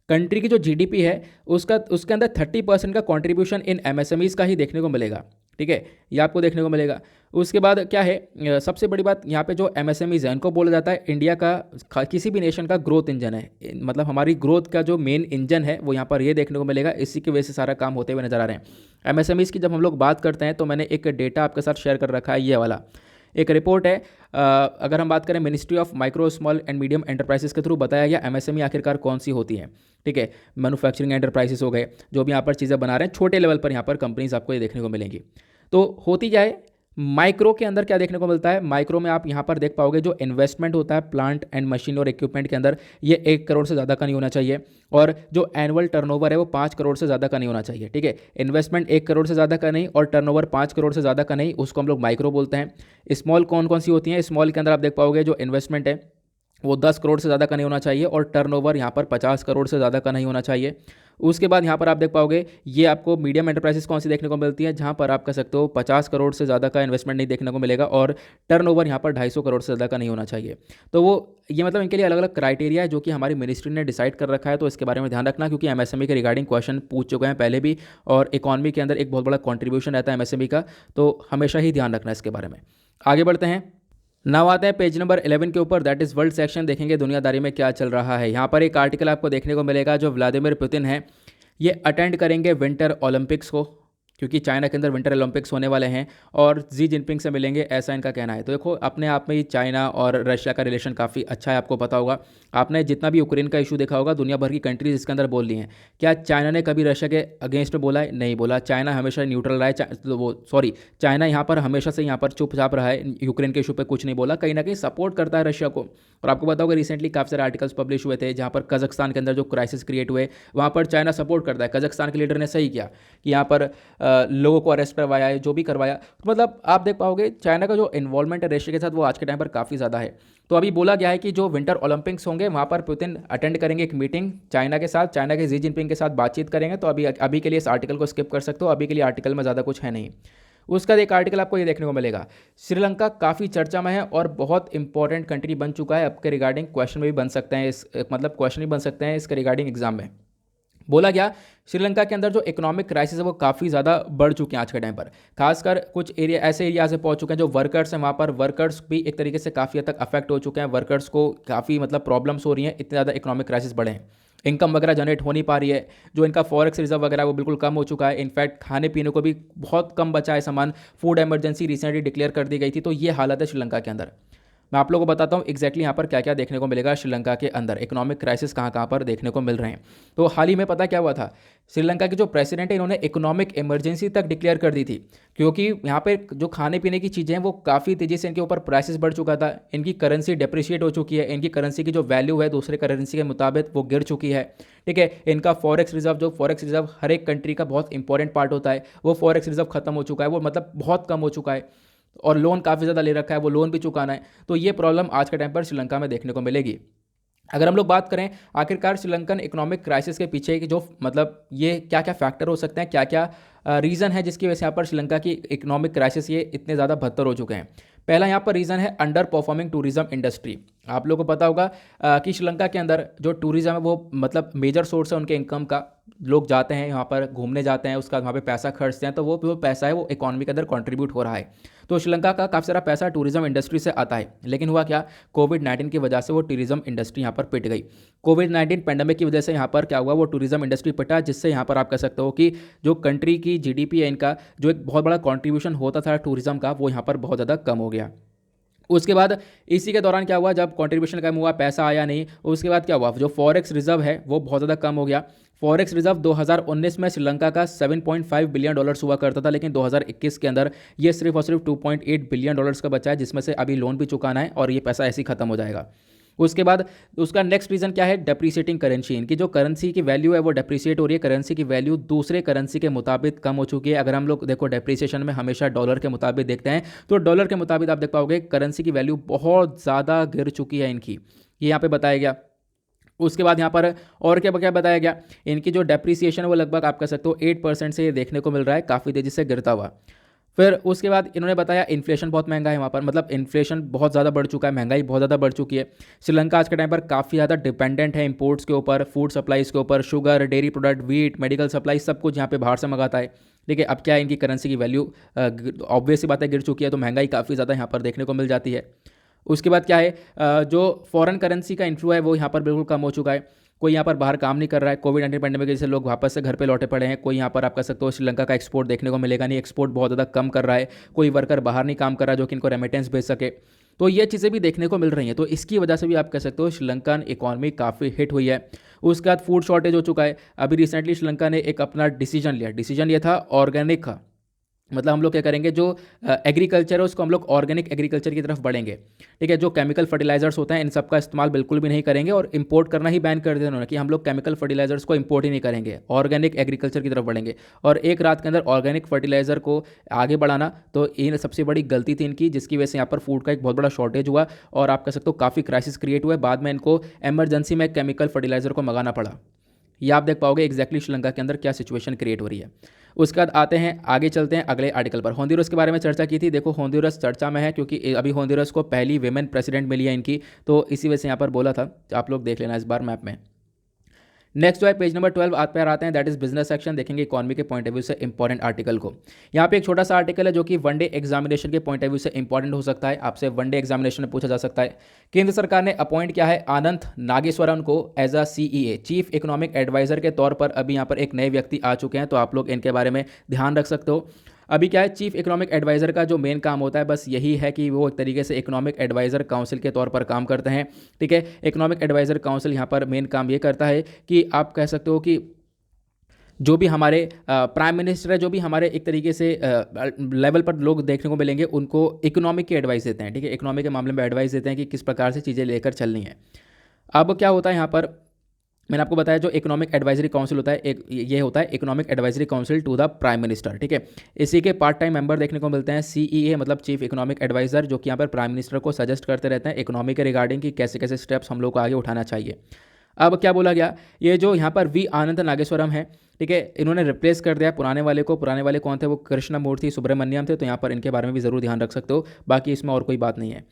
कंट्री की जो जीडीपी है उसके अंदर 30% का कंट्रीब्यूशन इन एमएसएमईज का ही देखने को मिलेगा। ठीक है, ये आपको देखने को मिलेगा। उसके बाद क्या है, सबसे बड़ी बात यहाँ पे जो एमएसएमईज है इनको बोला जाता है इंडिया का किसी भी नेशन का ग्रोथ इंजन है। मतलब हमारी ग्रोथ का जो मेन इंजन है वो यहाँ पर ये देखने को मिलेगा। इसी की वजह से सारा काम होते हुए नजर आ रहे हैं। एमएसएमईज की जब हम लोग बात करते हैं तो मैंने एक डेटा आपके साथ शेयर कर रखा है, ये वाला एक रिपोर्ट है। अगर हम बात करें ministry of micro small and medium enterprises के थ्रू बताया गया एमएसएमई आखिरकार कौन सी होती है। ठीक है, मैन्युफैक्चरिंग एंटरप्राइजेस हो गए, जो भी यहाँ पर चीज़ें बना रहे हैं छोटे लेवल पर यहाँ पर कंपनीज आपको ये देखने को मिलेंगी। तो होती जाए माइक्रो के अंदर क्या देखने को मिलता है, माइक्रो में आप यहाँ पर देख पाओगे जो इन्वेस्टमेंट होता है प्लांट एंड मशीन और इक्विपमेंट के अंदर, ये 1 करोड़ से ज़्यादा का नहीं होना चाहिए। और जो एनुअल टर्नओवर है वो 5 करोड़ से ज़्यादा का नहीं होना चाहिए। ठीक है, इन्वेस्टमेंट 1 करोड़ से ज़्यादा का नहीं और टर्नओवर 5 करोड़ से ज़्यादा का नहीं, उसको हम लोग माइक्रो बोलते हैं। स्मॉल कौन कौन सी होती हैं, स्मॉल के अंदर आप देख पाओगे जो इन्वेस्टमेंट है वो 10 करोड़ से ज़्यादा का नहीं होना चाहिए और टर्नओवर यहाँ पर 50 करोड़ से ज़्यादा का नहीं होना चाहिए। उसके बाद यहाँ पर आप देख पाओगे ये आपको मीडियम एंटरप्राइजेस कौन सी देखने को मिलती है, जहाँ पर आप कह सकते हो 50 करोड़ से ज़्यादा का इन्वेस्टमेंट नहीं देखने को मिलेगा और टर्नओवर यहाँ पर 250 करोड़ से ज़्यादा का नहीं होना चाहिए। तो वो ये मतलब इनके लिए अलग अलग क्राइटेरिया है जो कि हमारी मिनिस्ट्री ने डिसाइड कर रखा है। तो इसके बारे में ध्यान रखना, क्योंकि एमएसएमई के रिगार्डिंग क्वेश्चन पूछ चुके हैं पहले भी, और इकॉनमी के अंदर एक बहुत बड़ा कॉन्ट्रीब्यूशन रहता है एमएसएमई का, तो हमेशा ही ध्यान रखना इसके बारे में। आगे बढ़ते हैं, नाउ आते हैं पेज नंबर 11 के ऊपर, दैट इज़ वर्ल्ड सेक्शन। देखेंगे दुनियादारी में क्या चल रहा है। यहाँ पर एक आर्टिकल आपको देखने को मिलेगा, जो व्लादिमीर पुतिन है ये अटेंड करेंगे विंटर ओलंपिक्स को, क्योंकि चाइना के अंदर विंटर ओलंपिक्स होने वाले हैं और जी जिनपिंग से मिलेंगे, ऐसा इनका कहना है। तो देखो अपने आप में ही चाइना और रशिया का रिलेशन काफ़ी अच्छा है, आपको पता होगा। आपने जितना भी यूक्रेन का इशू देखा होगा, दुनिया भर की कंट्रीज इसके अंदर बोल रही हैं। क्या चाइना ने कभी रशिया के अगेंस्ट में बोला है? नहीं बोला। चाइना हमेशा न्यूट्रल रहा है। चाइना यहाँ पर हमेशा से यहाँ पर चुपचाप रहा है, यूक्रेन के इशू पर कुछ नहीं बोला, कहीं ना कहीं सपोर्ट करता है रशिया को। और आपको पता होगा रिसेंटली काफ़ी सारे आर्टिकल्स पब्लिश हुए थे जहाँ पर कजाकिस्तान के अंदर जो क्राइसिस क्रिएट हुए वहाँ पर चाइना सपोर्ट करता है। कजाकिस्तान के लीडर ने सही किया कि यहाँ पर लोगों को अरेस्ट करवाया है, जो भी करवाया। तो मतलब आप देख पाओगे चाइना का जो इन्वॉल्वमेंट है रशिया के साथ वो आज के टाइम पर काफ़ी ज़्यादा है। तो अभी बोला गया है कि जो विंटर ओलंपिक्स होंगे वहाँ पर पुतिन अटेंड करेंगे एक मीटिंग चाइना के साथ, चाइना के जी जिनपिंग के साथ बातचीत करेंगे। तो अभी के लिए इस आर्टिकल को स्किप कर सकते हो, अभी के लिए आर्टिकल में ज़्यादा कुछ है नहीं। उसका एक आर्टिकल आपको ये देखने को मिलेगा, श्रीलंका काफ़ी चर्चा में है और बहुत इंपॉर्टेंट कंट्री बन चुका है। आपके रिगार्डिंग क्वेश्चन भी बन सकते हैं, क्वेश्चन भी बन सकते हैं इसके रिगार्डिंग एग्जाम में। बोला गया श्रीलंका के अंदर जो इकोनॉमिक क्राइसिस है वो काफ़ी ज़्यादा बढ़ चुके हैं आज के टाइम पर। खासकर कुछ एरिया ऐसे एरिया से पहुंच चुके हैं जो वर्कर्स हैं, वहाँ पर वर्कर्स भी एक तरीके से काफ़ी हद तक अफेक्ट हो चुके हैं। वर्कर्स को काफ़ी प्रॉब्लम्स हो रही हैं, इतने ज़्यादा इकोनॉमिक क्राइसिस बढ़े हैं। इनकम वगैरह जनरेट हो नहीं पा रही है, जो इनका फॉरेक्स रिजर्व वगैरह वो बिल्कुल कम हो चुका है। इनफैक्ट खाने पीने को भी बहुत कम बचा है सामान, फूड इमरजेंसी रिसेंटली डिक्लेयर कर दी गई थी। तो ये हालत है श्रीलंका के अंदर। मैं आप लोगों को बताता हूँ एग्जैक्टली यहाँ पर क्या क्या देखने को मिलेगा श्रीलंका के अंदर, इकोनॉमिक क्राइसिस कहाँ कहाँ पर देखने को मिल रहे हैं। तो हाल ही में पता क्या हुआ था, श्रीलंका के जो प्रेसिडेंट है इन्होंने इकोनॉमिक इमरजेंसी तक डिक्लेयर कर दी थी, क्योंकि यहाँ पे जो खाने पीने की चीज़ें हैं वो काफ़ी तेज़ी से इनके ऊपर प्राइसेस बढ़ चुका था। इनकी करेंसी डेप्रिशिएट हो चुकी है, इनकी करेंसी की जो वैल्यू है दूसरे करेंसी के मुताबिक वो गिर चुकी है। ठीक है, इनका फॉरेक्स रिजर्व हर एक कंट्री का बहुत इंपॉर्टेंट पार्ट होता है, वो फॉरेक्स रिजर्व खत्म हो चुका है, वो बहुत कम हो चुका है। और लोन काफ़ी ज़्यादा ले रखा है, वो लोन भी चुकाना है। तो ये प्रॉब्लम आज के टाइम पर श्रीलंका में देखने को मिलेगी। अगर हम लोग बात करें आखिरकार श्रीलंकन इकोनॉमिक क्राइसिस के पीछे की जो ये क्या क्या फैक्टर हो सकते हैं, क्या क्या रीज़न है जिसकी वजह से यहाँ पर श्रीलंका की इकोनॉमिक क्राइसिस ये इतने ज़्यादा बदतर हो चुके हैं। पहला यहाँ पर रीज़न है अंडर परफॉर्मिंग टूरिज्म इंडस्ट्री। आप लोगों को पता होगा कि श्रीलंका के अंदर जो टूरिज्म है वो मेजर सोर्स है उनके इनकम का। लोग जाते हैं यहाँ पर घूमने जाते हैं, उसका वहाँ पे पैसा खर्चते हैं, तो वो पैसा है वो इकॉनमी के अंदर कंट्रीब्यूट हो रहा है। तो श्रीलंका का काफ़ी सारा पैसा टूरिज्म इंडस्ट्री से आता है। लेकिन हुआ क्या, कोविड-19 की वजह से वो टूरिज्म इंडस्ट्री यहाँ पर पिट गई। कोविड-19 पेंडेमिक की वजह से यहाँ पर क्या हुआ, वो टूरिज्म इंडस्ट्री पिटा, जिससे यहाँ पर आप कह सकते हो कि जो कंट्री की जीडीपी है इनका, जो एक बहुत बड़ा कॉन्ट्रीब्यूशन होता था टूरिज्म का, वो यहाँ पर बहुत ज़्यादा कम हो गया। उसके बाद इसी के दौरान क्या हुआ, जब कंट्रीब्यूशन कम हुआ, पैसा आया नहीं, उसके बाद क्या हुआ, जो फॉरेक्स रिजर्व है वो बहुत ज़्यादा कम हो गया। फॉरेक्स रिजर्व 2019 में श्रीलंका का $7.5 बिलियन हुआ करता था, लेकिन 2021 के अंदर ये सिर्फ और सिर्फ $2.8 बिलियन का बचा है, जिसमें से अभी लोन भी चुकाना है और ये पैसा ऐसे ही खत्म हो जाएगा। उसके बाद उसका नेक्स्ट रीज़न क्या है, डेप्रीसिएटिंग करेंसी। इनकी जो करेंसी की वैल्यू है वो डेप्रीसिएट हो रही है, करेंसी की वैल्यू दूसरे करेंसी के मुताबिक कम हो चुकी है। अगर हम लोग देखो डेप्रीसिएशन में हमेशा डॉलर के मुताबिक देखते हैं, तो डॉलर के मुताबिक आप देख पाओगे करेंसी की वैल्यू बहुत ज़्यादा गिर चुकी है इनकी, ये यहाँ पे बताया गया। उसके बाद यहाँ पर और क्या क्या बताया गया, इनकी जो डेप्रीसिएशन है वो लगभग आप कह सकते हो 8% से ये देखने को मिल रहा है, काफ़ी तेज़ी से गिरता हुआ। फिर उसके बाद इन्होंने बताया इन्फ्लेशन बहुत महंगा है वहाँ पर, मतलब इन्फ्लेशन बहुत ज़्यादा बढ़ चुका है, महंगाई बहुत ज़्यादा बढ़ चुकी है। श्रीलंका आज के टाइम पर काफ़ी ज़्यादा डिपेंडेंट है इंपोर्ट्स के ऊपर, फूड सप्लाईज़ के ऊपर, sugar, dairy product, wheat, medical supply, सब कुछ यहाँ पे बाहर से मंगाता है। ठीक है, अब क्या है, इनकी करेंसी की वैल्यू ऑब्वियस सी बात है गिर चुकी है, तो महंगाई काफ़ी ज़्यादा यहाँ पर देखने को मिल जाती है। उसके बाद क्या है, जो फॉरेन करेंसी का इन्फ्लो है वो यहाँ पर बिल्कुल कम हो चुका है। कोई यहाँ पर बाहर काम नहीं कर रहा है, कोविड-19 पैंडेमिक की वजह से लोग वापस से घर पे लौटे पड़े हैं। कोई यहाँ पर आप कह सकते हो श्रीलंका का एक्सपोर्ट देखने को मिलेगा नहीं, एक्सपोर्ट बहुत ज़्यादा कम कर रहा है। कोई वर्कर बाहर नहीं काम कर रहा जो कि इनको रेमिटेंस भेज सके, तो ये चीज़ें भी देखने को मिल रही हैं। तो इसकी वजह से भी आप कह सकते हो श्रीलंकन इकॉनमी काफ़ी हिट हुई है। उसके बाद फूड शॉर्टेज हो चुका है। अभी रिसेंटली श्रीलंका ने एक अपना डिसीजन लिया, डिसीजन ये था ऑर्गेनिक का, मतलब हम लोग क्या करेंगे, जो एग्रीकल्चर है उसको हम लोग ऑर्गेनिक एग्रीकल्चर की तरफ बढ़ेंगे। ठीक है, जो केमिकल फर्टिलाइजर्स होते हैं इन सब का इस्तेमाल बिल्कुल भी नहीं करेंगे, और इंपोर्ट करना ही बैन कर दिया उन्होंने कि हम लोग केमिकल फर्टिलाइजर्स को इंपोर्ट ही नहीं करेंगे, ऑर्गेनिक एग्रीकल्चर की तरफ बढ़ेंगे। और एक रात के अंदर ऑर्गेनिक फर्टिलाइजर को आगे बढ़ाना, तो ये सबसे बड़ी गलती थी इनकी, जिसकी वजह से यहाँ पर फूड का एक बहुत बड़ा शॉर्टेज हुआ, और आप कह सकते हो काफ़ी क्राइसिस क्रिएट हुआ है। बाद में इनको एमरजेंसी में केमिकल फर्टिलाइजर को मंगाना पड़ा। ये आप देख पाओगे एग्जैक्टली श्रीलंका के अंदर क्या सिचुएशन क्रिएट हो रही है। उसके बाद आते हैं, आगे चलते हैं अगले आर्टिकल पर। होंडुरस के बारे में चर्चा की थी। देखो होंडुरस चर्चा में है क्योंकि अभी होंडुरस को पहली विमेन प्रेसिडेंट मिली है इनकी, तो इसी वजह से यहाँ पर बोला था, आप लोग देख लेना इस बार मैप में। नेक्स्ट जो है पेज नंबर 12 पर आते हैं, दैट इज बिजनेस सेक्शन। देखेंगे इकॉनमी के पॉइंट ऑफ व्यू से इंपॉर्टेंट आर्टिकल को। यहाँ पे एक छोटा सा आर्टिकल है जो कि वनडे एग्जामिनेशन के पॉइंट ऑफ व्यू से इंपॉर्टेंट हो सकता है, आपसे वनडे एग्जामिनेशन में पूछा जा सकता है। केंद्र सरकार ने अपॉइंट किया है आनंद नागेश्वरन को as a CEA, chief economic adviser के तौर पर। अभी यहाँ पर एक नए व्यक्ति आ चुके हैं, तो आप लोग इनके बारे में ध्यान रख सकते हो। अभी क्या है, चीफ इकोनॉमिक एडवाइज़र का जो मेन काम होता है बस यही है कि वो एक तरीके से इकोनॉमिक एडवाइज़र काउंसिल के तौर पर काम करते हैं। ठीक है, इकोनॉमिक एडवाइज़र काउंसिल यहाँ पर मेन काम ये करता है कि आप कह सकते हो कि जो भी हमारे प्राइम मिनिस्टर है, जो भी हमारे एक तरीके से लेवल पर लोग देखने को मिलेंगे, उनको इकोनॉमिक की एडवाइस देते हैं। ठीक है, इकोनॉमिक के मामले में एडवाइस देते हैं कि किस प्रकार से चीज़ें लेकर चलनी है। अब क्या होता है यहाँ पर, मैंने आपको बताया जो इकोनॉमिक एडवाइजरी काउंसिल होता है, एक ये होता है economic advisory council to the prime minister. ठीक है, इसी के पार्ट टाइम मेंबर देखने को मिलते हैं CEA, मतलब चीफ इकोनॉमिक एडवाइजर, जो कि यहाँ पर प्राइम मिनिस्टर को सजेस्ट करते रहते हैं इकोनॉमी के रिगार्डिंग कि कैसे कैसे स्टेप्स हम लोग को आगे उठाना चाहिए। अब क्या बोला गया, ये जो यहाँ पर V आनंद नागेश्वरम है, ठीक है, इन्होंने रिप्लेस कर दिया पुराने वाले को। पुराने वाले कौन थे, वो कृष्णमूर्ति सुब्रमण्यम थे, तो यहाँ पर इनके बारे में भी ज़रूर ध्यान रख सकते हो, बाकी इसमें और कोई बात नहीं है।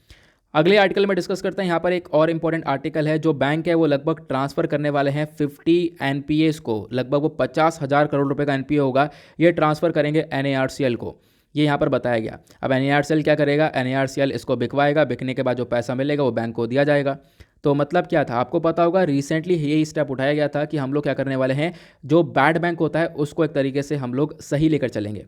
अगले आर्टिकल में डिस्कस करते हैं। यहाँ पर एक और इंपॉर्टेंट आर्टिकल है, जो बैंक है वो लगभग ट्रांसफ़र करने वाले हैं 50 NPAs को, लगभग वो 50,000 करोड़ रुपए का NPA होगा, ये ट्रांसफ़र करेंगे NARCL को, ये यहाँ पर बताया गया। अब NARCL क्या करेगा, NARCL इसको बिकवाएगा, बिकने के बाद जो पैसा मिलेगा वो बैंक को दिया जाएगा। तो मतलब क्या था, आपको पता होगा रिसेंटली यही स्टेप उठाया गया था कि हम लोग क्या करने वाले हैं, जो बैड बैंक होता है उसको एक तरीके से हम लोग सही लेकर चलेंगे।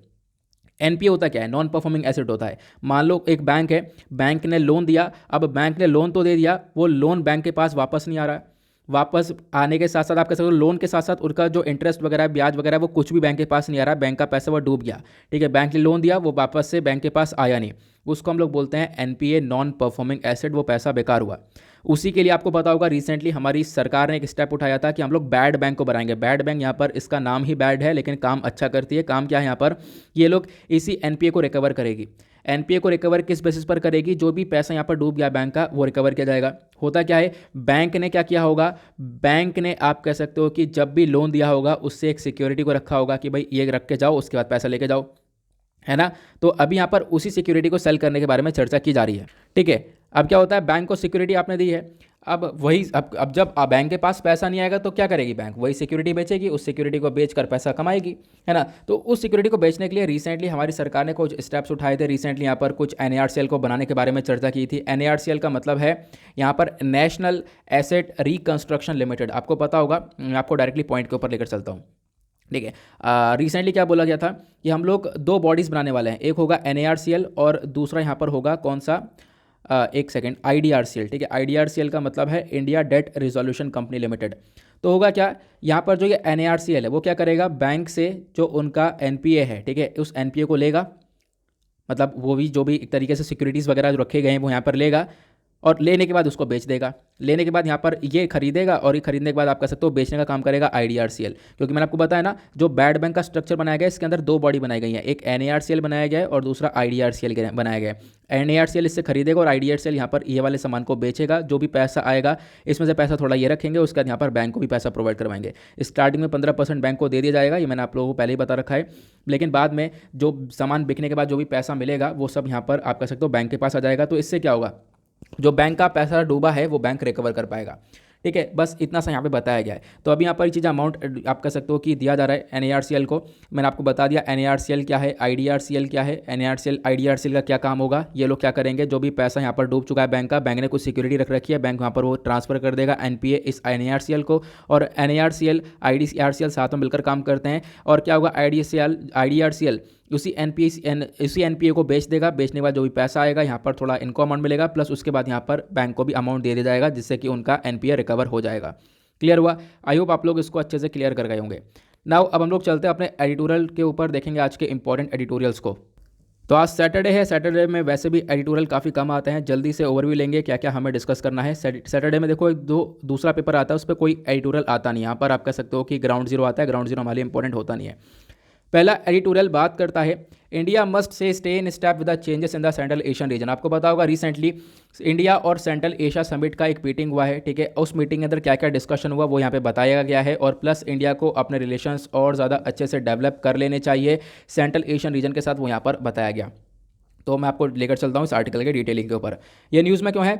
NPA होता क्या है, नॉन परफॉर्मिंग एसेट होता है। मान लो एक बैंक है, बैंक ने लोन दिया, अब बैंक ने लोन तो दे दिया, वो लोन बैंक के पास वापस नहीं आ रहा है। वापस आने के साथ साथ आप कह सकते हो लोन के साथ साथ उनका जो इंटरेस्ट वगैरह ब्याज वगैरह वो कुछ भी बैंक के पास नहीं आ रहा, बैंक का पैसा वो डूब गया। ठीक है, बैंक ने लोन दिया, वो वापस से बैंक के पास आया नहीं, उसको हम लोग बोलते हैं NPA, नॉन परफॉर्मिंग एसेट, वो पैसा बेकार हुआ। उसी के लिए आपको पता होगा रिसेंटली हमारी सरकार ने एक स्टेप उठाया था कि हम लोग बैड बैंक को बनाएंगे। बैड बैंक यहाँ पर इसका नाम ही बैड है, लेकिन काम अच्छा करती है। काम क्या है यहाँ पर, ये लोग इसी NPA को रिकवर करेगी। NPA को रिकवर किस बेसिस पर करेगी, जो भी पैसा यहाँ पर डूब गया बैंक का वो रिकवर किया जाएगा। होता क्या है, बैंक ने क्या किया होगा, बैंक ने आप कह सकते हो कि जब भी लोन दिया होगा उससे एक सिक्योरिटी को रखा होगा कि भाई ये रख के जाओ, उसके बाद पैसा लेके जाओ, है ना। तो अभी यहाँ पर उसी सिक्योरिटी को सेल करने के बारे में चर्चा की जा रही है। ठीक है, अब क्या होता है, बैंक को सिक्योरिटी आपने दी है, अब वही अब जब बैंक के पास पैसा नहीं आएगा तो क्या करेगी बैंक, वही सिक्योरिटी बेचेगी, उस सिक्योरिटी को बेचकर पैसा कमाएगी, है ना। तो उस सिक्योरिटी को बेचने के लिए रिसेंटली हमारी सरकार ने कुछ स्टेप्स उठाए थे। रिसेंटली यहाँ पर कुछ NARCL को बनाने के बारे में चर्चा की थी। NARCL का मतलब है यहाँ पर नेशनल एसेट रिकंस्ट्रक्शन लिमिटेड, आपको पता होगा, मैं आपको डायरेक्टली पॉइंट के ऊपर लेकर चलता हूँ। ठीक है, रिसेंटली क्या बोला गया था कि हम लोग 2 बॉडीज़ बनाने वाले हैं, एक होगा NARCL और दूसरा यहाँ पर होगा कौन सा, एक सेकेंड, IDRCL। ठीक है, IDRCL का मतलब है India debt resolution company limited. तो होगा क्या, यहाँ पर जो ये NARCL है वो क्या करेगा, बैंक से जो उनका NPA है, ठीक है, उस NPA को लेगा, मतलब वो भी जो भी एक तरीके से सिक्योरिटीज़ वगैरह जो रखे गए हैं वो यहाँ पर लेगा, और लेने के बाद उसको बेच देगा। लेने के बाद यहाँ पर ये खरीदेगा और ये खरीदने के बाद आप कह सकते हो बेचने का काम करेगा आईडीआरसीएल। क्योंकि मैंने आपको बताया ना, जो बैड बैंक का स्ट्रक्चर बनाया गया है इसके अंदर दो बॉडी बनाई गई है, एक एनएआरसीएल बनाया गया है और दूसरा आईडीआरसीएल बनाया गया है। एनएआरसीएल इससे खरीदेगा और आईडीआरसीएल यहाँ पर ये वाले सामान को बेचेगा। जो भी पैसा आएगा इसमें से पैसा थोड़ा ये रखेंगे, उसके बाद यहाँ पर बैंक को भी पैसा प्रोवाइड करवाएंगे। स्टार्टिंग में 15% बैंक को दे दिया जाएगा, ये मैंने आप लोगों को पहले ही बता रखा है। लेकिन बाद में जो सामान बिकने के बाद जो भी पैसा मिलेगा वो सब यहाँ पर आप कह सकते हो बैंक के पास आ जाएगा। तो इससे क्या होगा, जो बैंक का पैसा डूबा है वो बैंक रिकवर कर पाएगा। ठीक है, बस इतना सा यहाँ पे बताया गया है। तो अभी यहाँ पर ये चीज़ अमाउंट आप कह सकते हो कि दिया जा रहा है एनएआरसीएल को। मैंने आपको बता दिया एनएआरसीएल क्या है, आईडीआरसीएल क्या है। एनएआरसीएल आईडीआरसीएल का क्या काम होगा, ये लोग क्या करेंगे, जो भी पैसा यहाँ पर डूब चुका है बैंक का, बैंक ने कुछ सिक्योरिटी रख रखी है, बैंक वहाँ पर वो ट्रांसफर कर देगा एनपीए इस एनएआरसीएल को, और एनएआरसीएल आईडीआरसीएल साथ में मिलकर काम करते हैं। और क्या होगा, आईडीआरसीएल उसी एनपीए को बेच देगा। बेचने के बाद जो भी पैसा आएगा यहाँ पर थोड़ा इनको अमाउंट मिलेगा, प्लस उसके बाद यहाँ पर बैंक को भी अमाउंट दे दिया जाएगा, जिससे कि उनका एनपीए रिकवर हो जाएगा। क्लियर हुआ? आई होप आप लोग इसको अच्छे से क्लियर कर गए होंगे। नाउ अब हम लोग चलते हैं अपने एडिटोरियल के ऊपर, देखेंगे आज के इंपॉर्टेंट एडिटोरियल्स को। तो आज सैटरडे है, सैटरडे में वैसे भी एडिटोरियल काफ़ी कम आते हैं। जल्दी से ओवरव्यू लेंगे क्या क्या हमें डिस्कस करना है। सैटरडे में देखो एक दूसरा पेपर आता है, उस पर कोई एडिटोरियल आता नहीं। यहाँ पर आप कह सकते हो कि ग्राउंड जीरो आता है, ग्राउंड जीरो हमारे लिए इंपॉर्टेंट होता नहीं है। पहला एडिटोरियल बात करता है India must say stay in step with the changes in the central Asian region. आपको पता होगा रिसेंटली इंडिया और सेंट्रल एशिया समिट का एक मीटिंग हुआ है। ठीक है, उस मीटिंग के अंदर क्या क्या डिस्कशन हुआ वो यहाँ पे बताया गया है, और प्लस इंडिया को अपने रिलेशंस और ज़्यादा अच्छे से डेवलप कर लेने चाहिए सेंट्रल एशियन रीजन के साथ, वो यहाँ पर बताया गया। तो मैं आपको लेकर चलता हूँ इस आर्टिकल के डिटेलिंग के ऊपर। ये न्यूज़ में क्यों है,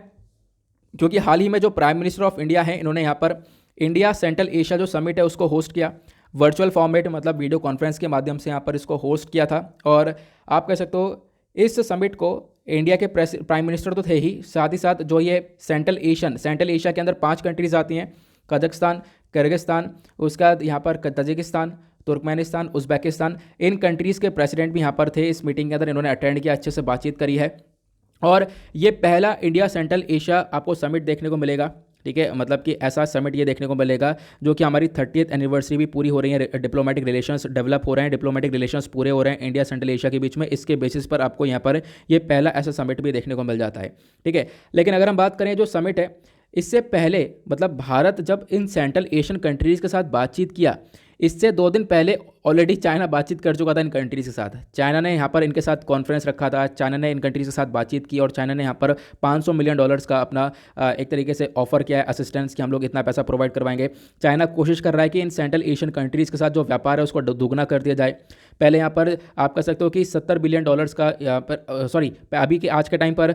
क्योंकि हाल ही में जो प्राइम मिनिस्टर ऑफ इंडिया है इन्होंने यहाँ पर इंडिया सेंट्रल एशिया जो समिट है उसको होस्ट किया। वर्चुअल फॉर्मेट मतलब वीडियो कॉन्फ्रेंस के माध्यम से यहाँ पर इसको होस्ट किया था। और आप कह सकते हो इस समिट को इंडिया के प्राइम मिनिस्टर तो थे ही, साथ ही साथ जो ये सेंट्रल एशिया के अंदर 5 कंट्रीज़ आती हैं, कजाकिस्तान, किर्गिस्तान, उसके बाद यहाँ पर तजिकिस्तान, तुर्कमेनिस्तान, उज़्बेकिस्तान, इन कंट्रीज़ के प्रेसिडेंट भी यहाँ पर थे इस मीटिंग के अंदर। इन्होंने अटेंड किया, अच्छे से बातचीत करी है, और ये पहला इंडिया सेंट्रल एशिया आपको समिट देखने को मिलेगा। ठीक है, मतलब कि ऐसा समिट ये देखने को मिलेगा जो कि हमारी 30th एनिवर्सरी भी पूरी हो रही है, डिप्लोमेटिक रिलेशंस डेवलप हो रहे हैं, डिप्लोमेटिक रिलेशंस पूरे हो रहे हैं इंडिया सेंट्रल एशिया के बीच में। इसके बेसिस पर आपको यहाँ पर ये पहला ऐसा समिट भी देखने को मिल जाता है। ठीक है, लेकिन अगर हम बात करें जो समिट है, इससे पहले मतलब भारत जब इन सेंट्रल एशियन कंट्रीज़ के साथ बातचीत किया, इससे 2 दिन पहले ऑलरेडी चाइना बातचीत कर चुका था इन कंट्रीज़ के साथ। चाइना ने यहाँ पर इनके साथ कॉन्फ्रेंस रखा था, चाइना ने इन कंट्रीज़ के साथ बातचीत की, और चाइना ने यहाँ पर $500 मिलियन का अपना एक तरीके से ऑफर किया है असिस्टेंस, कि हम लोग इतना पैसा प्रोवाइड करवाएंगे। चाइना कोशिश कर रहा है कि इन सेंट्रल एशियन कंट्रीज़ के साथ जो व्यापार है उसको दुगना कर दिया जाए। पहले यहाँ पर आप कह सकते हो कि $70 बिलियन का यहाँ पर अभी के आज के टाइम पर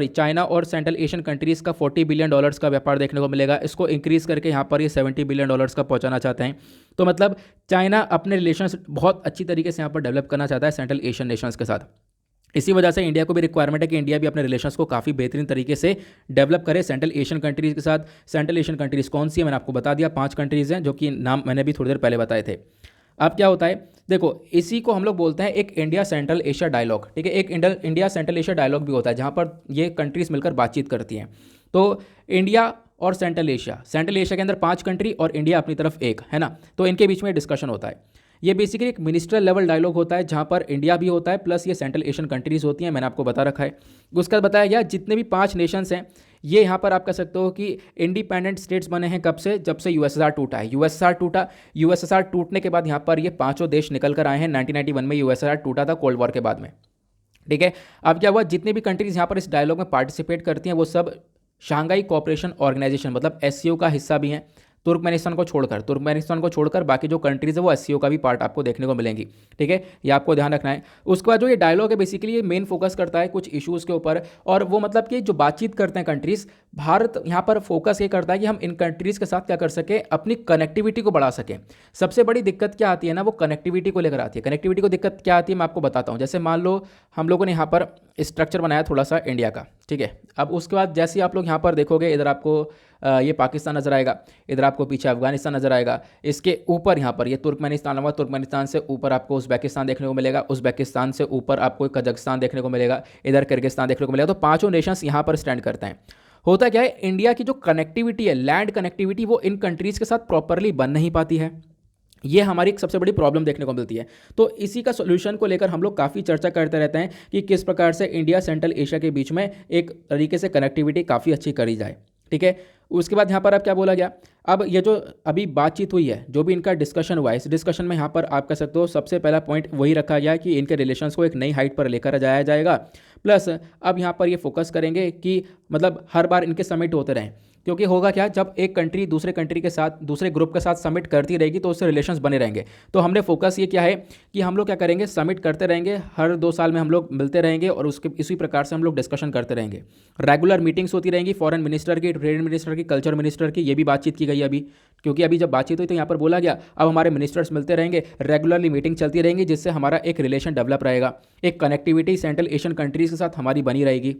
चाइना और सेंट्रल एशियन कंट्रीज़ का $40 बिलियन का व्यापार देखने को मिलेगा। इसको इंक्रीज़ करके यहाँ पर ये $70 बिलियन का पहुँचाना चाहते हैं। तो मतलब चाइना अपने रिलेशंस बहुत अच्छी तरीके से यहाँ पर डेवलप करना चाहता है सेंट्रल एशियन नेशंस के साथ। इसी वजह से इंडिया को भी रिक्वायरमेंट है कि इंडिया भी अपने रिलेशंस को काफ़ी बेहतरीन तरीके से डेवलप करे सेंट्रल एशियन कंट्रीज़ के साथ। सेंट्रल एशियन कंट्रीज़ कौन सी है, मैंने आपको बता दिया 5 कंट्रीज़ हैं, जो कि नाम मैंने भी थोड़ी देर पहले बताए थे। अब क्या होता है, देखो इसी को हम लोग बोलते हैं एक इंडिया सेंट्रल एशिया डायलॉग। ठीक है, एक इंडिया सेंट्रल एशिया डायलॉग भी होता है जहाँ पर ये कंट्रीज़ मिलकर बातचीत करती हैं। तो इंडिया और सेंट्रल एशिया के अंदर 5 कंट्री और इंडिया अपनी तरफ एक है ना, तो इनके बीच में डिस्कशन होता है। ये बेसिकली एक मिनिस्ट्रियल लेवल डायलॉग होता है जहाँ पर इंडिया भी होता है, प्लस ये सेंट्रल एशियन कंट्रीज़ होती हैं, मैंने आपको बता रखा है। उसके बाद बताया गया जितने भी 5 नेशंस हैं ये यहाँ पर आप कह सकते हो कि इंडिपेंडेंट स्टेट्स बने हैं कब से, जब से यूएसएसआर टूटा है। यूएसएसआर टूटने के बाद यहाँ पर ये 5 देश निकल कर आए हैं। 1991 में यूएसएसआर टूटा था कोल्ड वॉर के बाद में। ठीक है, अब क्या हुआ, जितने भी कंट्रीज़ यहाँ पर इस डायलॉग में पार्टिसिपेट करती हैं वो सब शंघाई कोऑपरेशन ऑर्गेनाइजेशन मतलब एससीओ का हिस्सा भी हैं। तुर्कमेनिस्तान को छोड़कर बाकी जो कंट्रीज़ है वो एससीओ का भी पार्ट आपको देखने को मिलेंगी। ठीक है, ये आपको ध्यान रखना है। उसके बाद जो ये डायलॉग है बेसिकली ये मेन फोकस करता है कुछ इश्यूज़ के ऊपर, और वो मतलब कि जो बातचीत करते हैं कंट्रीज़, भारत यहाँ पर फोकस ये करता है कि हम इन कंट्रीज़ के साथ क्या कर सकें, अपनी कनेक्टिविटी को बढ़ा सकें। सबसे बड़ी दिक्कत क्या आती है ना, वो कनेक्टिविटी को लेकर आती है। कनेक्टिविटी को दिक्कत क्या आती है मैं आपको बताता हूँ। जैसे मान लो हम लोगों ने यहाँ पर स्ट्रक्चर बनाया थोड़ा सा इंडिया का, ठीक है। अब उसके बाद जैसे आप लोग यहाँ पर देखोगे, इधर आपको ये पाकिस्तान नज़र आएगा, इधर आपको पीछे अफगानिस्तान नज़र आएगा, इसके ऊपर यहाँ पर ये तुर्कमेनिस्तान होगा, तुर्कमेनिस्तान से ऊपर आपको उज़्बेकिस्तान देखने को मिलेगा, उज़्बेकिस्तान से ऊपर आपको कजाकिस्तान देखने को मिलेगा, इधर किर्गिस्तान देखने को मिलेगा। तो 5 नेशंस यहाँ पर स्टैंड करते हैं। होता क्या है, इंडिया की जो कनेक्टिविटी है, लैंड कनेक्टिविटी, वो इन कंट्रीज़ के साथ प्रॉपरली बन नहीं पाती है। ये हमारी एक सबसे बड़ी प्रॉब्लम देखने को मिलती है। तो इसी का सॉल्यूशन को लेकर हम लोग काफ़ी चर्चा करते रहते हैं कि किस प्रकार से इंडिया सेंट्रल एशिया के बीच में एक तरीके से कनेक्टिविटी काफ़ी अच्छी करी जाए। ठीक है, उसके बाद यहाँ पर अब क्या बोला गया, अब ये जो अभी बातचीत हुई है, जो भी इनका डिस्कशन हुआ है, इस डिस्कशन में यहाँ पर आप कह सकते हो सबसे पहला पॉइंट वही रखा गया है कि इनके रिलेशंस को एक नई हाइट पर लेकर जाया जाएगा। प्लस अब यहाँ पर ये फोकस करेंगे कि मतलब हर बार इनके समिट होते रहें, क्योंकि होगा क्या, जब एक कंट्री दूसरे कंट्री के साथ, दूसरे ग्रुप के साथ समिट करती रहेगी तो उससे रिलेशंस बने रहेंगे। तो हमने फोकस ये किया है कि हम लोग क्या करेंगे, समिट करते रहेंगे, हर 2 साल में हम लोग मिलते रहेंगे और उसके इसी प्रकार से हम लोग डिस्कशन करते रहेंगे। रेगुलर मीटिंग्स होती रहेंगी, फॉरेन मिनिस्टर की, ट्रेड मिनिस्टर की, कल्चर मिनिस्टर की, ये भी बातचीत की गई अभी, क्योंकि अभी जब बातचीत हुई तो यहाँ पर बोला गया अब हमारे मिनिस्टर्स मिलते रहेंगे, रेगुलरली मीटिंग चलती रहेंगी, जिससे हमारा एक रिलेशन डेवलप रहेगा, एक कनेक्टिविटी सेंट्रल एशियन कंट्रीज़ के साथ हमारी बनी रहेगी,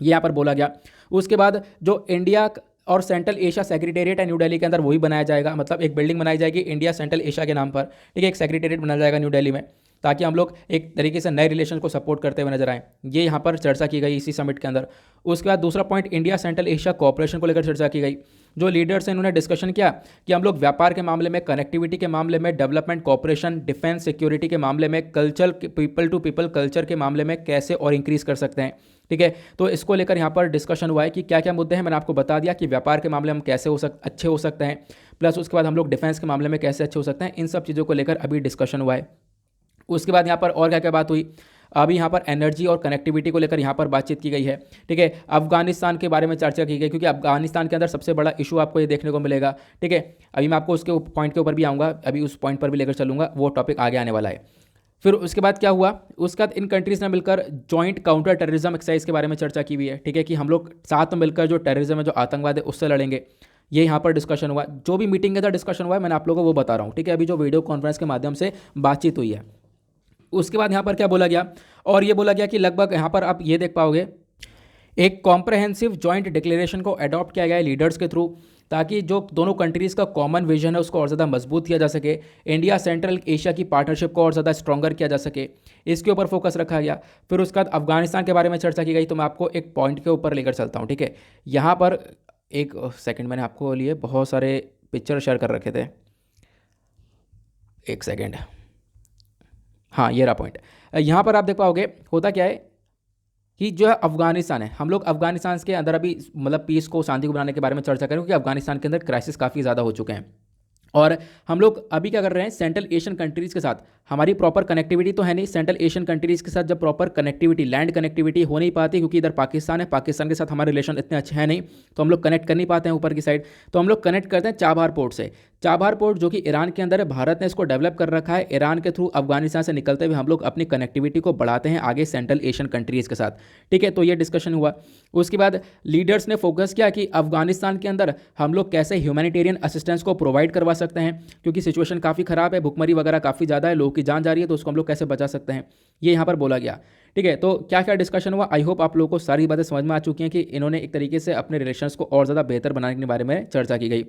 ये यहाँ पर बोला गया। उसके बाद जो इंडिया और सेंट्रल एशिया सेक्रेटेरिएट है न्यू दिल्ली के अंदर, वही बनाया जाएगा, मतलब एक बिल्डिंग बनाई जाएगी इंडिया सेंट्रल एशिया के नाम पर। ठीक है, एक सेक्रेटेरिएट बनाया जाएगा न्यू दिल्ली में, ताकि हम लोग एक तरीके से नए रिलेशन को सपोर्ट करते हुए नजर आए। ये यहाँ पर चर्चा की गई इसी समिट के अंदर। उसके बाद दूसरा point, India central Asia cooperation को लेकर चर्चा की गई। जो लीडर्स हैं इन्होंने डिस्कशन किया कि हम लोग व्यापार के मामले में, कनेक्टिविटी के मामले में, डेवलपमेंट कोऑपरेशन, डिफेंस सिक्योरिटी के मामले में, culture, people to people culture के मामले में कैसे और इंक्रीज कर सकते हैं। ठीक है, तो इसको लेकर यहाँ पर डिस्कशन हुआ है कि क्या क्या मुद्दे हैं। मैंने आपको बता दिया कि व्यापार के मामले में कैसे अच्छे हो सकते हैं, प्लस उसके बाद हम लोग डिफेंस के मामले में कैसे अच्छे हो सकते हैं। इन सब चीज़ों को लेकर अभी डिस्कशन हुआ है। उसके बाद यहाँ पर और क्या क्या बात हुई, अभी यहाँ पर एनर्जी और कनेक्टिविटी को लेकर यहाँ पर बातचीत की गई है। ठीक है, अफगानिस्तान के बारे में चर्चा की गई, क्योंकि अफगानिस्तान के अंदर सबसे बड़ा इशू आपको ये देखने को मिलेगा। ठीक है, अभी मैं आपको उसके पॉइंट के ऊपर भी आऊँगा, अभी उस पॉइंट पर भी लेकर चलूँगा, वो टॉपिक आगे आने वाला है। फिर उसके बाद क्या हुआ, उसके बाद इन कंट्रीज़ ने मिलकर जॉइंट काउंटर टेररिज्म एक्सरसाइज के बारे में चर्चा की हुई है। ठीक है, कि हम लोग साथ में मिलकर जो टेररिज्म है, जो आतंकवाद है, उससे लड़ेंगे। ये यहाँ पर डिस्कशन हुआ, जो भी मीटिंग के अंदर डिस्कशन हुआ है मैंने आप लोगों को वो बता रहा हूँ। ठीक है, अभी जो वीडियो कॉन्फ्रेंस के माध्यम से बातचीत हुई है। उसके बाद यहाँ पर क्या बोला गया, और ये बोला गया कि लगभग यहाँ पर आप ये देख पाओगे, एक कॉम्प्रहेंसिव जॉइंट डिक्लेरेशन को अडॉप्ट किया गया है लीडर्स के थ्रू, ताकि जो दोनों कंट्रीज़ का कॉमन विजन है उसको और ज़्यादा मजबूत किया जा सके, इंडिया सेंट्रल एशिया की पार्टनरशिप को और ज़्यादा स्ट्रॉन्गर किया जा सके, इसके ऊपर फोकस रखा गया। फिर उसके बाद अफगानिस्तान के बारे में चर्चा की गई। तो मैं आपको एक पॉइंट के ऊपर लेकर चलता हूँ। ठीक है, यहाँ पर एक सेकंड, मैंने आपको लिए बहुत सारे पिक्चर शेयर कर रखे थे, एक सेकेंड। हाँ, ये रहा पॉइंट। यहाँ पर आप देख पाओगे होता क्या है कि जो है अफगानिस्तान है, हम लोग अफगानिस्तान के अंदर अभी मतलब पीस को, शांति को बनाने के बारे में चर्चा करें, क्योंकि अफगानिस्तान के अंदर क्राइसिस काफ़ी ज़्यादा हो चुके हैं। और हम लोग अभी क्या कर रहे हैं, सेंट्रल एशियन कंट्रीज़ के साथ हमारी प्रॉपर कनेक्टिविटी तो है नहीं। सेंट्रल एशियन कंट्रीज़ के साथ जब प्रॉपर कनेक्टिविटी, लैंड कनेक्टिविटी हो नहीं पाती, क्योंकि इधर पाकिस्तान है, पाकिस्तान के साथ हमारे रिलेशन इतने अच्छे हैं नहीं, तो हम लोग कनेक्ट कर नहीं पाते हैं ऊपर की साइड। तो हम लोग कनेक्ट करते हैं चाबहार पोर्ट से। चाबहार पोर्ट जो कि ईरान के अंदर है, भारत ने इसको डेवलप कर रखा है। ईरान के थ्रू अफगानिस्तान से निकलते हुए हम लोग अपनी कनेक्टिविटी को बढ़ाते हैं आगे सेंट्रल एशियन कंट्रीज़ के साथ। ठीक है, तो ये डिस्कशन हुआ। उसके बाद लीडर्स ने फोकस किया कि अफगानिस्तान के अंदर हम लोग कैसे ह्यूमैनिटेरियन असिस्टेंस को प्रोवाइड करवा सकते हैं, क्योंकि सिचुएशन काफ़ी ख़राब है, भुखमरी वगैरह काफ़ी ज़्यादा है, लोगों की जान जा रही है, तो उसको हम लोग कैसे बचा सकते हैं, ये यहाँ पर बोला गया। ठीक है, तो क्या क्या डिस्कशन हुआ, आई होप आप लोगों को सारी बातें समझ में आ चुकी हैं कि इन्होंने एक तरीके से अपने रिलेशंस को और ज़्यादा बेहतर बनाने के बारे में चर्चा की गई।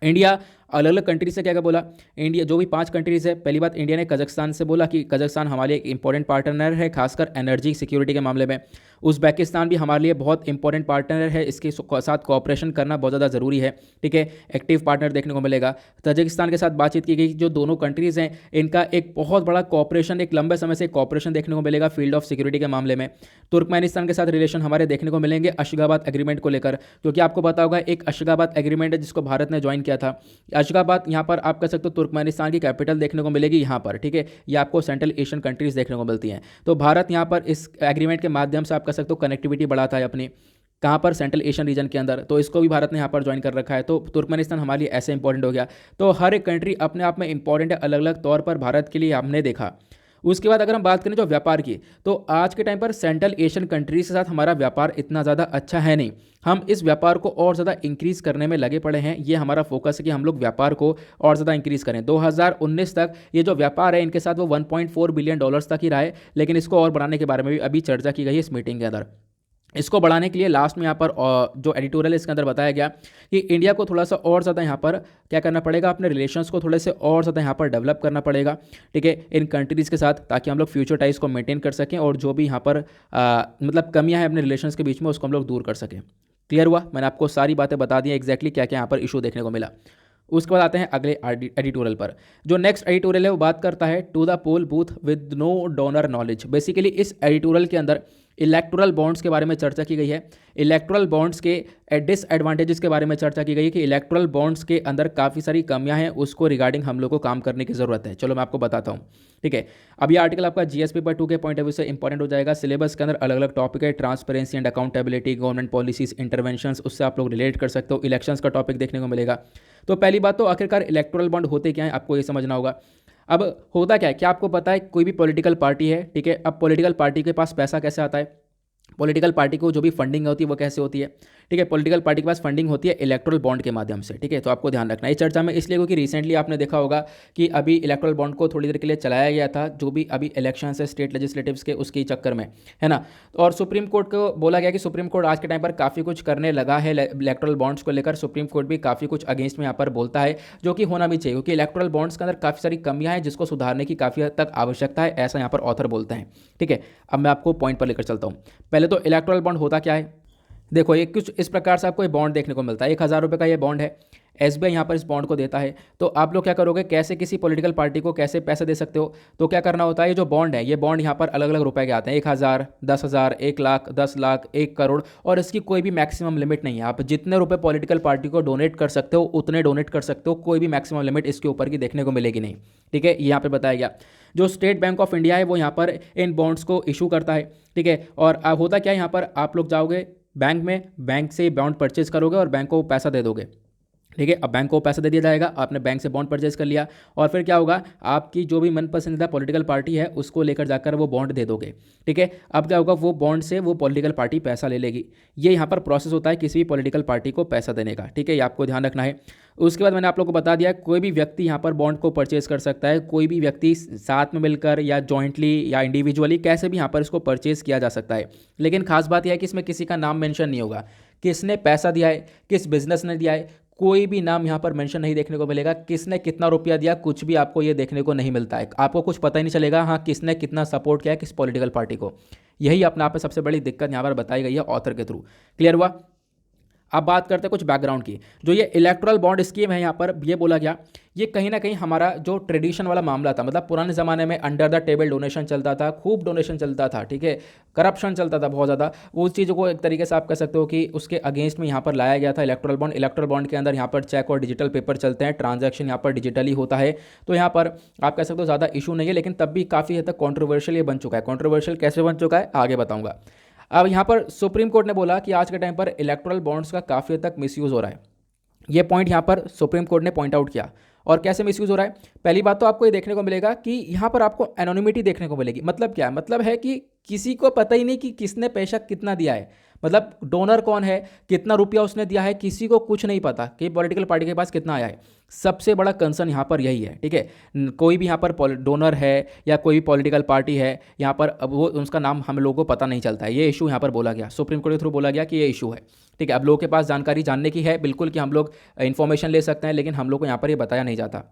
इंडिया अलग अलग कंट्री से क्या क्या बोला, इंडिया जो भी 5 कंट्रीज है, पहली बात इंडिया ने कजाकिस्तान से बोला कि कजाकिस्तान हमारे लिए एक इंपॉर्टेंट पार्टनर है, खासकर एनर्जी सिक्योरिटी के मामले में। उज़्बेकिस्तान भी हमारे लिए बहुत इंपॉर्टेंट पार्टनर है, इसके साथ कोऑपरेशन करना बहुत ज़्यादा ज़रूरी है। ठीक है, एक्टिव पार्टनर देखने को मिलेगा। तजिकिस्तान के साथ बातचीत की गई, जो दोनों कंट्रीज़ हैं इनका एक बहुत बड़ा कोऑपरेशन, एक लंबे समय से कोऑपरेशन देखने को मिलेगा फील्ड ऑफ सिक्योरिटी के मामले में। तुर्कमेनिस्तान के साथ रिलेशन हमारे देखने को मिलेंगे अशगाबाद एग्रीमेंट को लेकर, क्योंकि आपको पता होगा एक अशगाबाद एग्रीमेंट है जिसको भारत ने ज्वाइन किया था। अशगाबाद यहाँ पर आप कह सकते हो तुर्कमेनिस्तान की कैपिटल देखने को मिलेगी यहाँ पर। ठीक है, ये आपको सेंट्रल एशियन कंट्रीज देखने को मिलती हैं। तो भारत यहाँ पर इस एग्रीमेंट के माध्यम से आप कह सकते हो कनेक्टिविटी बढ़ाता है अपनी, कहाँ पर, सेंट्रल एशियन रीजन के अंदर, तो इसको भी भारत ने यहाँ पर ज्वाइन कर रखा है। तो तुर्कमेनिस्तान हमारे लिए ऐसे इंपॉर्टेंट हो गया। तो हर एक कंट्री अपने आप में इंपॉर्टेंट है, अलग अलग तौर पर भारत के लिए हमने देखा। उसके बाद अगर हम बात करें जो व्यापार की, तो आज के टाइम पर सेंट्रल एशियन कंट्रीज के साथ हमारा व्यापार इतना ज़्यादा अच्छा है नहीं। हम इस व्यापार को और ज़्यादा इंक्रीज़ करने में लगे पड़े हैं। ये हमारा फोकस है कि हम लोग व्यापार को और ज़्यादा इंक्रीज़ करें। 2019 तक ये जो व्यापार है इनके साथ वो $1.4 बिलियन तक ही रहा है, लेकिन इसको और बढ़ाने के बारे में भी अभी चर्चा की गई है इस मीटिंग के अंदर। इसको बढ़ाने के लिए लास्ट में यहाँ पर जो एडिटोरियल इसके अंदर बताया गया कि इंडिया को थोड़ा सा और ज़्यादा यहाँ पर क्या करना पड़ेगा, अपने रिलेशंस को थोड़े से और ज़्यादा यहाँ पर डेवलप करना पड़ेगा। ठीक है, इन कंट्रीज़ के साथ, ताकि हम लोग फ्यूचर टाइज को मेंटेन कर सकें और जो भी यहाँ पर मतलब कमियाँ हैं अपने रिलेशंस के बीच में उसको हम लोग दूर कर सकें। क्लियर हुआ, मैंने आपको सारी बातें बता दी एग्जैक्टली क्या क्या यहाँ पर इशू देखने को मिला। उसके बाद आते हैं अगले एडिटोरियल पर। जो नेक्स्ट एडिटोरियल है वो बात करता है to the poll booth with no donor knowledge. Basically इस एडिटोरियल के अंदर इलेक्टोरल बॉन्ड्स के बारे में चर्चा की गई है। इलेक्टोरल बॉन्ड्स के डिसएडवांटेजेस के बारे में चर्चा की गई है कि इलेक्टोरल बॉन्ड्स के अंदर काफ़ी सारी कमियां हैं, उसको रिगार्डिंग हम लोग को काम करने की ज़रूरत है। चलो मैं आपको बताता हूँ, ठीक है। अब ये आर्टिकल आपका जीएस पेपर 2 के पॉइंट ऑफ व्यू से इंपॉर्टेंट हो जाएगा। सिलेबस के अंदर अलग अलग टॉपिक है, transparency and accountability, government policies, interventions, उससे आप लोग रिलेट कर सकते हो। इलेक्शंस का टॉपिक देखने को मिलेगा। तो पहली बात तो आखिरकार इलेक्टोरल बॉन्ड होते क्या है, आपको ये समझना होगा। अब होता क्या है, क्या आपको पता है कोई भी पॉलिटिकल पार्टी है, ठीक है। अब पॉलिटिकल पार्टी के पास पैसा कैसे आता है, पॉलिटिकल पार्टी को जो भी फंडिंग होती है वो कैसे होती है, ठीक है। पॉलिटिकल पार्टी के पास फंडिंग होती है इलेक्टोरल बॉन्ड के माध्यम से, ठीक है। तो आपको ध्यान रखना है। इस चर्चा में इसलिए क्योंकि रिसेंटली आपने देखा होगा कि अभी इलेक्टोरल बॉन्ड को थोड़ी देर के लिए चलाया गया था, जो भी अभी इलेक्शन है स्टेट लेजिस्लेटिव्स के, उसके चक्कर में, है ना। और सुप्रीम कोर्ट को बोला गया कि सुप्रीम कोर्ट आज के टाइम पर काफ़ी कुछ करने लगा है इलेक्टोरल बॉन्ड्स को लेकर। सुप्रीम कोर्ट भी काफ़ी कुछ अगेंस्ट में यहाँ पर बोलता है, जो कि होना भी चाहिए, क्योंकि इलेक्टोरल बॉन्ड्स के अंदर काफ़ी सारी कमियां हैं जिसको सुधारने की काफ़ी हद तक आवश्यकता है, ऐसा यहाँ पर ऑथर बोलते हैं, ठीक है। अब मैं आपको पॉइंट पर लेकर चलता हूँ। पहले तो इलेक्टोरल बॉन्ड होता क्या है, देखो ये कुछ इस प्रकार से आपको ये बॉन्ड देखने को मिलता है। 1,000 रुपये का ये बॉन्ड है, एसबीआई यहाँ पर इस बॉन्ड को देता है। तो आप लोग क्या करोगे, कैसे किसी पॉलिटिकल पार्टी को कैसे पैसे दे सकते हो, तो क्या करना होता है, ये जो बॉन्ड है, ये बॉन्ड यहाँ पर अलग अलग रुपए के आते हैं, 1,000, 10,000, 1 लाख, 10 लाख, 1 करोड़, और इसकी कोई भी मैक्सिमम लिमिट नहीं है। आप जितने रुपए पॉलिटिकल पार्टी को डोनेट कर सकते हो उतने डोनेट कर सकते हो, कोई भी मैक्सिमम लिमिट इसके ऊपर की देखने को मिलेगी नहीं, ठीक है। यहाँ पर बताया गया जो स्टेट बैंक ऑफ इंडिया है वो यहाँ पर इन बॉन्ड्स को इशू करता है, ठीक है। और होता क्या है, यहाँ पर आप लोग जाओगे बैंक में, बैंक से बॉन्ड परचेज करोगे और बैंक को पैसा दे दोगे, ठीक है। अब बैंक को पैसा दे दिया जाएगा, आपने बैंक से बॉन्ड परचेज कर लिया, और फिर क्या होगा, आपकी जो भी मन पसंदीदा पॉलिटिकल पार्टी है उसको लेकर जाकर वो बॉन्ड दे दोगे, ठीक है। अब क्या होगा, वो बॉन्ड से वो पॉलिटिकल पार्टी पैसा ले लेगी। ये यहाँ पर प्रोसेस होता है किसी भी पॉलिटिकल पार्टी को पैसा देने का, ठीक है। ये आपको ध्यान रखना है। उसके बाद मैंने आप लोगों को बता दिया कोई भी व्यक्ति यहाँ पर बॉन्ड को परचेज कर सकता है, कोई भी व्यक्ति साथ में मिलकर या जॉइंटली या इंडिविजुअली कैसे भी यहाँ पर इसको परचेज किया जा सकता है। लेकिन खास बात यह है कि इसमें किसी का नाम मेंशन नहीं होगा, किसने पैसा दिया है, किस बिजनेस ने दिया है, कोई भी नाम यहाँ पर मेंशन नहीं देखने को मिलेगा। किसने कितना रुपया दिया, कुछ भी आपको ये देखने को नहीं मिलता है। आपको कुछ पता ही नहीं चलेगा हाँ किसने कितना सपोर्ट किया है किस पॉलिटिकल पार्टी को। यही अपने आप में सबसे बड़ी दिक्कत यहाँ पर बताई गई है ऑथर के थ्रू। क्लियर हुआ। अब बात करते हैं कुछ बैकग्राउंड की। जो ये इलेक्टोरल बॉन्ड स्कीम है यहाँ पर ये बोला गया, ये कहीं ना कहीं हमारा जो ट्रेडिशन वाला मामला था, मतलब पुराने ज़माने में अंडर द टेबल डोनेशन चलता था, खूब डोनेशन चलता था, ठीक है, करप्शन चलता था बहुत ज़्यादा, उस चीज़ को एक तरीके से आप कह सकते हो कि उसके अगेंस्ट में यहाँ पर लाया गया था इलेक्टोरल बॉन्ड। इलेक्टोरल बॉन्ड के अंदर यहाँ पर चेक और डिजिटल पेपर चलते हैं, ट्रांजैक्शन यहाँ पर डिजिटली होता है, तो यहाँ पर आप कह सकते हो ज़्यादा इशू नहीं है, लेकिन तब भी काफ़ी हद तक कॉन्ट्रोवर्शियल ये बन चुका है। कॉन्ट्रोवर्शियल कैसे बन चुका है आगे बताऊँगा। अब यहाँ पर सुप्रीम कोर्ट ने बोला कि आज के टाइम पर इलेक्टोरल बॉन्ड्स का काफ़ी हद तक मिसयूज़ हो रहा है। ये पॉइंट यहाँ पर सुप्रीम कोर्ट ने पॉइंट आउट किया। और कैसे मिसयूज़ हो रहा है, पहली बात तो आपको ये देखने को मिलेगा कि यहाँ पर आपको एनोनिमिटी देखने को मिलेगी। मतलब क्या, मतलब है कि किसी को पता ही नहीं कि किसने पैसा कितना दिया है, मतलब डोनर कौन है, कितना रुपया उसने दिया है, किसी को कुछ नहीं पता कि पॉलिटिकल पार्टी के पास कितना आया है। सबसे बड़ा कंसर्न यहाँ पर यही है, ठीक है। कोई भी यहाँ पर डोनर है या कोई भी पॉलिटिकल पार्टी है यहाँ पर, अब वो उसका नाम हम लोगों को पता नहीं चलता है। ये इशू यहाँ पर बोला गया, सुप्रीम कोर्ट के थ्रू बोला गया कि ये इशू है, ठीक है। अब लोगों के पास जानकारी जानने की है बिल्कुल कि हम लोग इन्फॉर्मेशन ले सकते हैं, लेकिन हम लोग को यहाँ पर ये बताया नहीं जाता।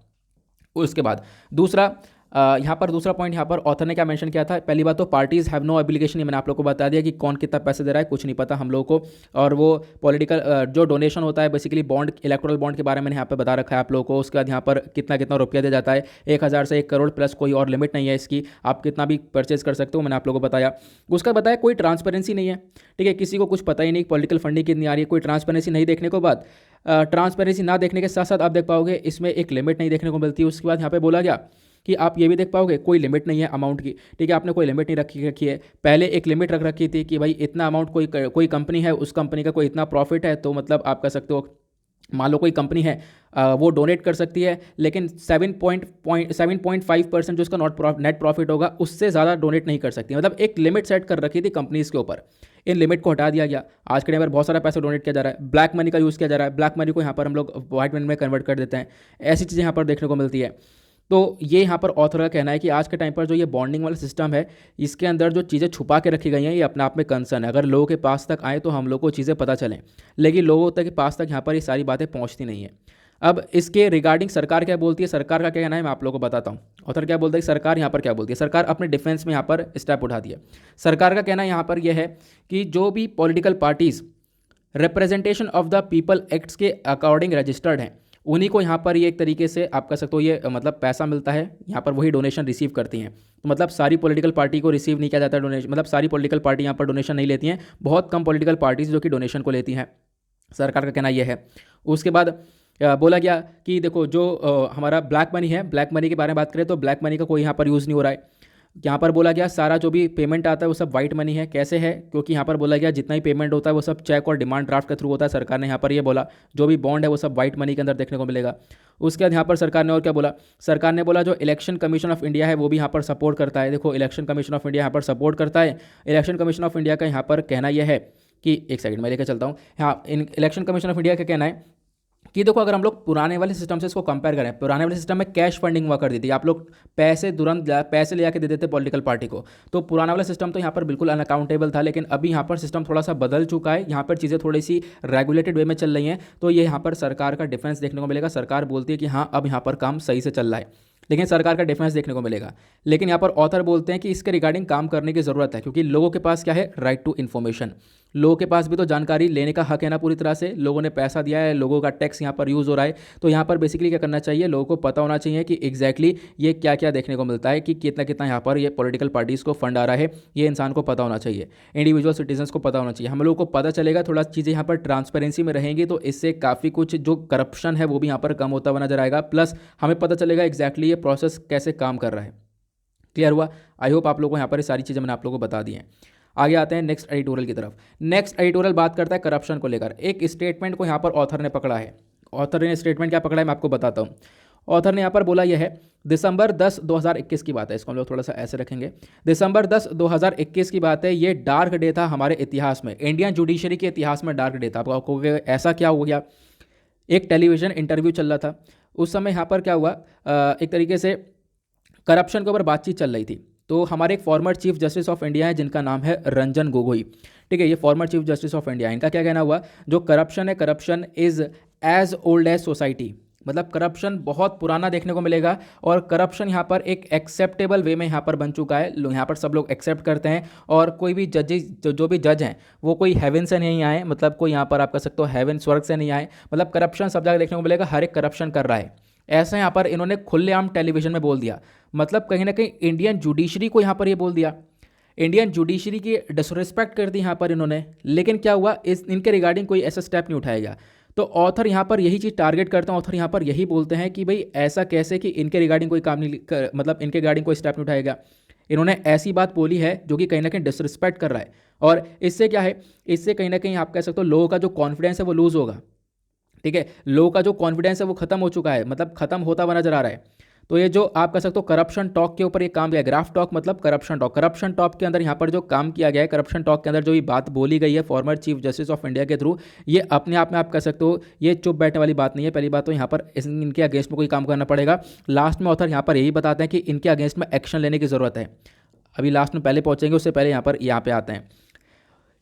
उसके बाद दूसरा यहाँ पर दूसरा पॉइंट यहाँ पर ऑथर ने क्या मेंशन किया था, पहली बात तो पार्टीज हैव नो एप्लीकेशन। मैंने आप लोग को बता दिया कि कौन कितना पैसे दे रहा है कुछ नहीं पता हम लोगों को। और वो पॉलिटिकल जो डोनेशन होता है बेसिकली बॉन्ड, इलेक्टोरल बॉन्ड के बारे में यहाँ पे बता रखा है आप लोगों को। उसके बाद यहाँ पर कितना कितना रुपया दिया जाता है, 1,000 से 1 करोड़ प्लस, कोई और लिमिट नहीं है इसकी, आप कितना भी परचेज कर सकते हो, मैंने आप लोगों को बताया। उसका बताया कोई ट्रांसपेरेंसी नहीं है, ठीक है, किसी को कुछ पता ही नहीं पॉलिटिकल फंडिंग कितनी आ रही है, कोई ट्रांसपेरेंसी नहीं देखने को बाद ट्रांसपेरेंसी ना देखने के साथ साथ आप देख पाओगे इसमें एक लिमिट नहीं देखने को मिलती है। उसके बाद यहाँ पे बोला गया कि आप ये भी देख पाओगे कोई लिमिट नहीं है अमाउंट की, ठीक है, आपने कोई लिमिट नहीं रखी है। पहले एक लिमिट रख रखी थी कि भाई इतना अमाउंट, कोई कंपनी है उस कंपनी का कोई इतना प्रॉफिट है, तो मतलब आप कह सकते हो मान लो कोई कंपनी है वो डोनेट कर सकती है, लेकिन 7.5% जो उसका नेट प्रॉफिट होगा उससे ज़्यादा डोनेट नहीं कर सकती। मतलब एक लिमिट सेट कर रखी थी कंपनीज़ के ऊपर, इन लिमिट को हटा दिया गया। आज के टाइम पर बहुत सारा पैसा डोनेट किया जा रहा है, ब्लैक मनी का यूज़ किया जा रहा है, ब्लैक मनी को यहाँ पर हम लोग व्हाइट मनी में कन्वर्ट कर देते हैं, ऐसी चीज़ें यहाँ पर देखने को मिलती है। तो ये यहाँ पर ऑथर का कहना है कि आज के टाइम पर जो ये बॉन्डिंग वाला सिस्टम है इसके अंदर जो चीज़ें छुपा के रखी गई हैं ये अपने आप में कंसर्न है। अगर लोगों के पास तक आए तो हम लोग को चीज़ें पता चलें, लेकिन लोगों तक के पास तक यहाँ पर ये सारी बातें पहुँचती नहीं है। अब इसके रिगार्डिंग सरकार क्या बोलती है, सरकार का क्या कहना है मैं आप लोगों को बताता हूँ। ऑथर क्या बोलता है कि सरकार यहाँ पर क्या बोलती है, सरकार अपने डिफेंस में यहाँ पर स्टेप उठा दिया। सरकार का कहना यहाँ पर यह है कि जो भी political parties representation of the people acts के अकॉर्डिंग रजिस्टर्ड हैं उन्हीं को यहाँ पर ये एक तरीके से आप कह सकते हो ये मतलब पैसा मिलता है, यहाँ पर वही डोनेशन रिसीव करती हैं। तो मतलब सारी पॉलिटिकल पार्टी को रिसीव नहीं किया जाता डोनेशन, मतलब सारी पॉलिटिकल पार्टी यहाँ पर डोनेशन नहीं लेती हैं, बहुत कम पॉलिटिकल पार्टीज जो कि डोनेशन को लेती हैं, सरकार का कहना यह है। उसके बाद बोला गया कि देखो जो हमारा ब्लैक मनी है, ब्लैक मनी के बारे में बात करें तो ब्लैक मनी का कोई यहाँ पर यूज़ नहीं हो रहा है। यहाँ पर बोला गया सारा जो भी पेमेंट आता है वो सब वाइट मनी है। कैसे है? क्योंकि यहाँ पर बोला गया जितना ही पेमेंट होता है वो सब चेक और डिमांड ड्राफ्ट के थ्रू होता है। सरकार ने यहाँ पर ये बोला जो भी बॉन्ड है वो सब वाइट मनी के अंदर देखने को मिलेगा। उसके बाद यहाँ पर सरकार ने और क्या बोला? सरकार ने बोला जो इलेक्शन कमीशन ऑफ इंडिया है वो भी यहाँ पर सपोर्ट करता है। देखो इलेक्शन कमीशन ऑफ इंडिया यहाँ पर सपोर्ट करता है। इलेक्शन कमीशन ऑफ इंडिया का यहाँ पर कहना यह है कि एक सेकंड मैं लेकर चलता हूँ। हाँ, इलेक्शन कमीशन ऑफ इंडिया का कहना है कि देखो अगर हम लोग पुराने वाले सिस्टम से इसको कंपेयर करें, पुराने वाले सिस्टम में कैश फंडिंग हुआ करती थी, आप लोग पैसे तुरंत पैसे ले आके दे देते पॉलिटिकल पार्टी को। तो पुराना वाला सिस्टम तो यहाँ पर बिल्कुल अनअकाउंटेबल था, लेकिन अभी यहाँ पर सिस्टम थोड़ा सा बदल चुका है, यहाँ पर चीज़ें थोड़ी सी रेगुलेटेड वे में चल रही हैं। तो ये यहाँ पर सरकार का डिफरेंस देखने को मिलेगा। सरकार बोलती है कि हाँ अब यहाँ पर काम सही से चल रहा है, लेकिन सरकार का डिफरेंस देखने को मिलेगा। लेकिन यहाँ पर ऑथर बोलते हैं कि इसके रिगार्डिंग काम करने की ज़रूरत है, क्योंकि लोगों के पास क्या है? Right to information. लोगों के पास भी तो जानकारी लेने का हक है ना पूरी तरह से। लोगों ने पैसा दिया है, लोगों का टैक्स यहाँ पर यूज़ हो रहा है, तो यहाँ पर बेसिकली क्या करना चाहिए? लोगों को पता होना चाहिए कि एग्जैक्टली ये क्या क्या देखने को मिलता है, कि कितना कितना यहाँ पर ये पॉलिटिकल पार्टीज़ को फंड आ रहा है, ये इंसान को पता होना चाहिए, इंडिविजुअल सिटीजन्स को पता होना चाहिए। हम लोगों को पता चलेगा, थोड़ा चीज़ें यहाँ पर ट्रांसपेरेंसी में रहेंगी, तो इससे काफ़ी कुछ जो करप्शन है वो भी यहाँ पर कम होता हुआ नजर आएगा। प्लस हमें पता चलेगा एग्जैक्टली ये प्रोसेस कैसे काम कर रहा है। क्लियर हुआ? आई होप आप लोगों को यहाँ पर ये सारी चीज़ें मैंने आप लोगों को बता दी हैं। आगे आते हैं नेक्स्ट एडिटोरियल की तरफ। नेक्स्ट एडिटोरियल बात करता है करप्शन को लेकर। एक स्टेटमेंट को यहाँ पर ऑथर ने पकड़ा है। ऑथर ने स्टेटमेंट क्या पकड़ा है मैं आपको बताता हूँ। ऑथर ने यहाँ पर बोला यह है, दिसंबर 10 2021 की बात है, इसको हम लोग थोड़ा सा ऐसे रखेंगे। दिसंबर 10 2021 की बात है। ये डार्क डे था हमारे इतिहास में, इंडियन जुडिशरी के इतिहास में डार्क डे था। आपको कहोगे ऐसा क्या हो गया? एक टेलीविजन इंटरव्यू चल रहा था उस समय। यहाँ पर क्या हुआ, एक तरीके से करप्शन के ऊपर बातचीत चल रही थी। तो हमारे एक former chief justice of India है जिनका नाम है रंजन गोगोई। ठीक है, ये former chief justice of India, इनका क्या कहना हुआ? जो करप्शन है, corruption is as old as society. मतलब करप्शन बहुत पुराना देखने को मिलेगा, और करप्शन यहाँ पर एक एक्सेप्टेबल वे में यहाँ पर बन चुका है। यहाँ पर सब लोग एक्सेप्ट करते हैं, और कोई भी जजेस जो भी जज हैं वो कोई हेवन से नहीं आए, मतलब कोई यहाँ पर आप कह सकते हो हेवन स्वर्ग से नहीं आए। मतलब करप्शन सब जगह देखने को मिलेगा, हर एक करप्शन कर रहा है। ऐसा यहाँ पर इन्होंने खुलेआम टेलीविजन में बोल दिया। मतलब कहीं ना कहीं इंडियन जुडिशरी को यहाँ पर ये बोल दिया, इंडियन जुडिशरी की डिसरिस्पेक्ट कर दी यहाँ पर इन्होंने। लेकिन क्या हुआ, इनके रिगार्डिंग कोई ऐसा स्टेप नहीं उठाया गया। तो ऑथर यहाँ पर यही चीज़ टारगेट करते हैं। ऑथर यहाँ पर यही बोलते हैं कि भाई ऐसा कैसे कि इनके रिगार्डिंग कोई काम नहीं मतलब इनके रिगार्डिंग कोई स्टेप नहीं उठाया गया। इन्होंने ऐसी बात बोली है जो कि कहीं ना कहीं डिसरिस्पेक्ट कर रहा है, और इससे क्या है, इससे कहीं ना कहीं आप कह सकते हो लोगों का जो कॉन्फिडेंस है वो लूज़ होगा। ठीक है, लोगों का जो कॉन्फिडेंस है वो खत्म हो चुका है, मतलब खत्म होता हुआ नजर आ रहा है। तो ये जो आप कह सकते हो करप्शन टॉक के ऊपर ये काम किया, ग्राफ टॉक मतलब करप्शन टॉक। करप्शन टॉक के अंदर यहाँ पर जो काम किया गया है, करप्शन टॉक के अंदर जो भी बात बोली गई है farmer chief justice of India के थ्रू, ये अपने आप में आप कह सकते हो ये चुप बैठने वाली बात नहीं है। पहली बात तो यहाँ पर इनके अगेंस्ट में कोई काम करना पड़ेगा। लास्ट में ऑथर यहाँ पर यही बताते हैं कि इनके अगेंस्ट में एक्शन लेने की ज़रूरत है। अभी लास्ट में पहले पहुँचेंगे, उससे पहले यहाँ पे आते हैं।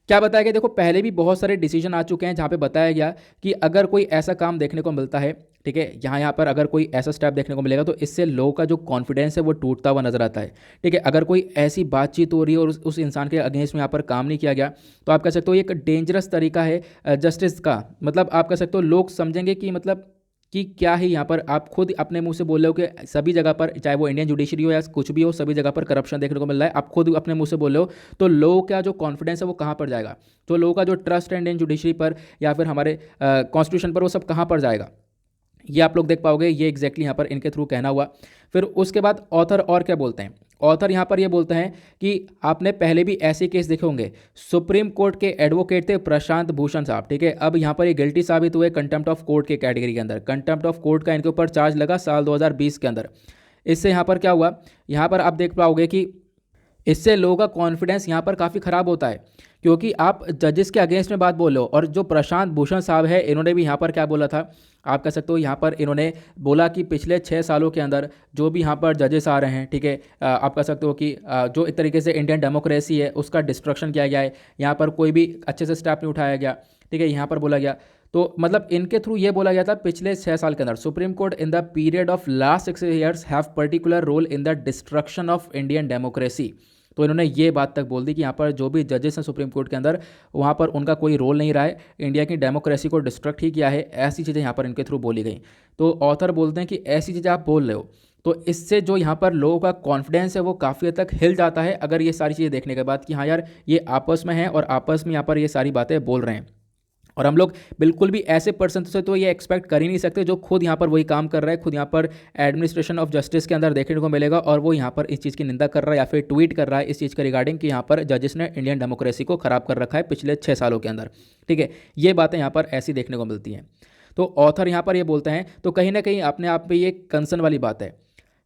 क्या बताया गया? देखो पहले भी बहुत सारे डिसीजन आ चुके हैं जहाँ पे बताया गया कि अगर कोई ऐसा काम देखने को मिलता है, ठीक है, यहाँ पर अगर कोई ऐसा स्टेप देखने को मिलेगा तो इससे लोगों का जो कॉन्फिडेंस है वो टूटता हुआ नजर आता है। ठीक है, अगर कोई ऐसी बातचीत हो रही है और उस इंसान के अगेंस्ट में यहाँ पर काम नहीं किया गया, तो आप कह सकते हो ये एक डेंजरस तरीका है जस्टिस का। मतलब आप कह सकते हो लोग समझेंगे कि मतलब कि क्या है यहाँ पर, आप खुद अपने मुंह से बोल रहे हो कि सभी जगह पर, चाहे वो इंडियन जुडिशरी हो या कुछ भी हो, सभी जगह पर करप्शन देखने को मिल रहा है, आप खुद अपने मुंह से बोल रहे हो, तो लोगों का जो कॉन्फिडेंस है वो कहाँ पर जाएगा? तो लोगों का जो ट्रस्ट है इंडियन जुडिशरी पर या फिर हमारे कॉन्स्टिट्यूशन पर, वो सब कहाँ पर जाएगा? ये आप लोग देख पाओगे। ये एग्जैक्टली यहाँ पर इनके थ्रू कहना हुआ। फिर उसके बाद ऑथर और क्या बोलते हैं? ऑथर यहाँ पर ये बोलते हैं कि आपने पहले भी ऐसे केस देखे होंगे। सुप्रीम कोर्ट के एडवोकेट थे प्रशांत भूषण साहब, ठीक है, अब यहाँ पर ये गिल्टी साबित हुए कंटेम्प्ट ऑफ कोर्ट के कैटेगरी के अंदर। कंटेम्प्ट ऑफ कोर्ट का इनके ऊपर चार्ज लगा साल 2020 के अंदर। इससे यहाँ पर क्या हुआ, यहाँ पर आप देख पाओगे कि इससे लोगों का कॉन्फिडेंस यहाँ पर काफ़ी ख़राब होता है, क्योंकि आप जजेस के अगेंस्ट में बात बोलो। और जो प्रशांत भूषण साहब है, इन्होंने भी यहाँ पर क्या बोला था, आप कह सकते हो यहाँ पर इन्होंने बोला कि पिछले 6 सालों के अंदर जो भी यहाँ पर जजेस आ रहे हैं, ठीक है, आप कह सकते हो कि जो एक तरीके से इंडियन डेमोक्रेसी है उसका डिस्ट्रक्शन किया गया है, यहाँ पर कोई भी अच्छे से स्टेप नहीं उठाया गया। ठीक है, यहाँ पर बोला गया, तो मतलब इनके थ्रू ये बोला गया था पिछले 6 साल के अंदर supreme court in the period of last 6 years have particular role in the destruction of Indian democracy. तो इन्होंने ये बात तक बोल दी कि यहाँ पर जो भी जजेस हैं सुप्रीम कोर्ट के अंदर, वहाँ पर उनका कोई रोल नहीं रहा है, इंडिया की डेमोक्रेसी को डिस्ट्रक्ट ही किया है, ऐसी चीज़ें यहाँ पर इनके थ्रू बोली गई। तो ऑथर बोलते हैं कि ऐसी चीज़ें आप बोल रहे हो, तो इससे जो यहाँ पर लोगों का कॉन्फिडेंस है वो काफ़ी हद तक हिल जाता है, अगर ये सारी चीज़ें देखने के बाद कि हाँ यार ये आपस में है और आपस में यहाँ पर ये सारी बातें बोल रहे हैं। और हम लोग बिल्कुल भी ऐसे पर्सन से तो ये एक्सपेक्ट कर ही नहीं सकते जो खुद यहाँ पर वही काम कर रहा है, खुद यहाँ पर एडमिनिस्ट्रेशन ऑफ जस्टिस के अंदर देखने को मिलेगा, और वो यहाँ पर इस चीज़ की निंदा कर रहा है या फिर ट्वीट कर रहा है इस चीज़ के रिगार्डिंग कि यहाँ पर जजेस ने इंडियन डेमोक्रेसी को ख़राब कर रखा है पिछले 6 सालों के अंदर। ठीक है, ये बातें यहाँ पर ऐसी देखने को मिलती हैं। तो ऑथर यहाँ पर ये बोलते हैं, तो कहीं ना कहीं अपने आप में ये कंसर्न वाली बात है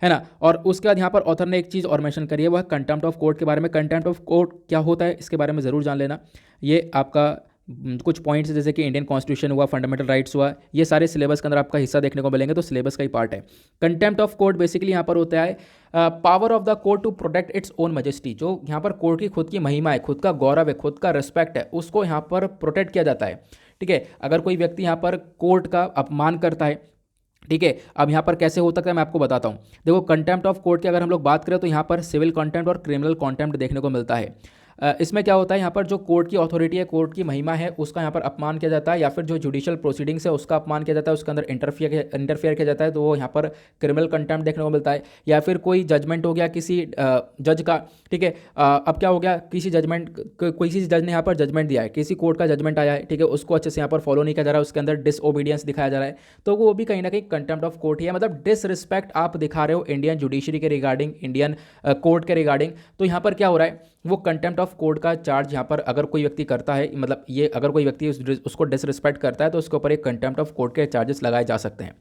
ना। और उसके बाद यहाँ पर ऑथर ने एक चीज़ और मेंशन करी है, वह कंटेम्प्ट ऑफ कोर्ट के बारे में। कंटेम्प्ट ऑफ कोर्ट क्या होता है इसके बारे में ज़रूर जान लेना। ये आपका कुछ पॉइंट्स जैसे कि इंडियन कॉन्स्टिट्यूशन हुआ, फंडामेंटल राइट्स हुआ, ये सारे सिलेबस के अंदर आपका हिस्सा देखने को मिलेंगे, तो सिलेबस का ही पार्ट है। कंटेम्प्ट ऑफ कोर्ट बेसिकली यहाँ पर होता है power of the court to protect its own majesty. जो यहाँ पर कोर्ट की खुद की महिमा है, खुद का गौरव है, खुद का रिस्पेक्ट है, उसको यहाँ पर प्रोटेक्ट किया जाता है। ठीक है, अगर कोई व्यक्ति यहाँ पर कोर्ट का अपमान करता है, ठीक है, अब यहाँ पर कैसे हो सकता है मैं आपको बताता हूँ। देखो, कंटेम्प्ट ऑफ कोर्ट की अगर हम लोग बात करें तो यहाँ पर सिविल कंटेम्प्ट और क्रिमिनल कंटेम्प्ट देखने को मिलता है। इसमें क्या होता है, यहाँ पर जो कोर्ट की अथॉरिटी है, कोर्ट की महिमा है, उसका यहाँ पर अपमान किया जाता है, या फिर जो जुडिशियल प्रोसीडिंग्स है उसका अपमान किया जाता है, उसके अंदर इंटरफियर किया जाता है, तो वो यहाँ पर क्रिमिनल कंटेम्प्ट देखने को मिलता है। या फिर कोई जजमेंट हो गया किसी जज का, ठीक है, अब क्या हो गया, किसी जज ने यहाँ पर जजमेंट दिया है, किसी कोर्ट का जजमेंट आया है, ठीक है, उसको अच्छे से यहाँ पर फॉलो नहीं किया जा रहा है, उसके अंदर डिसओबीडियंस दिखाया जा रहा है, तो वो भी कहीं ना कहीं कंटेम्प्ट ऑफ कोर्ट ही है। मतलब डिसरिस्पेक्ट आप दिखा रहे हो इंडियन जुडिशरी के रिगार्डिंग, इंडियन कोर्ट के रिगार्डिंग। तो यहाँ पर क्या हो रहा है, वो कंटेम्प्ट ऑफ कोर्ट का चार्ज यहाँ पर अगर कोई व्यक्ति करता है, मतलब ये अगर कोई व्यक्ति उसको डिसरिस्पेक्ट करता है तो उसके ऊपर एक कंटेम्प्ट ऑफ कोर्ट के चार्जेस लगाए जा सकते हैं।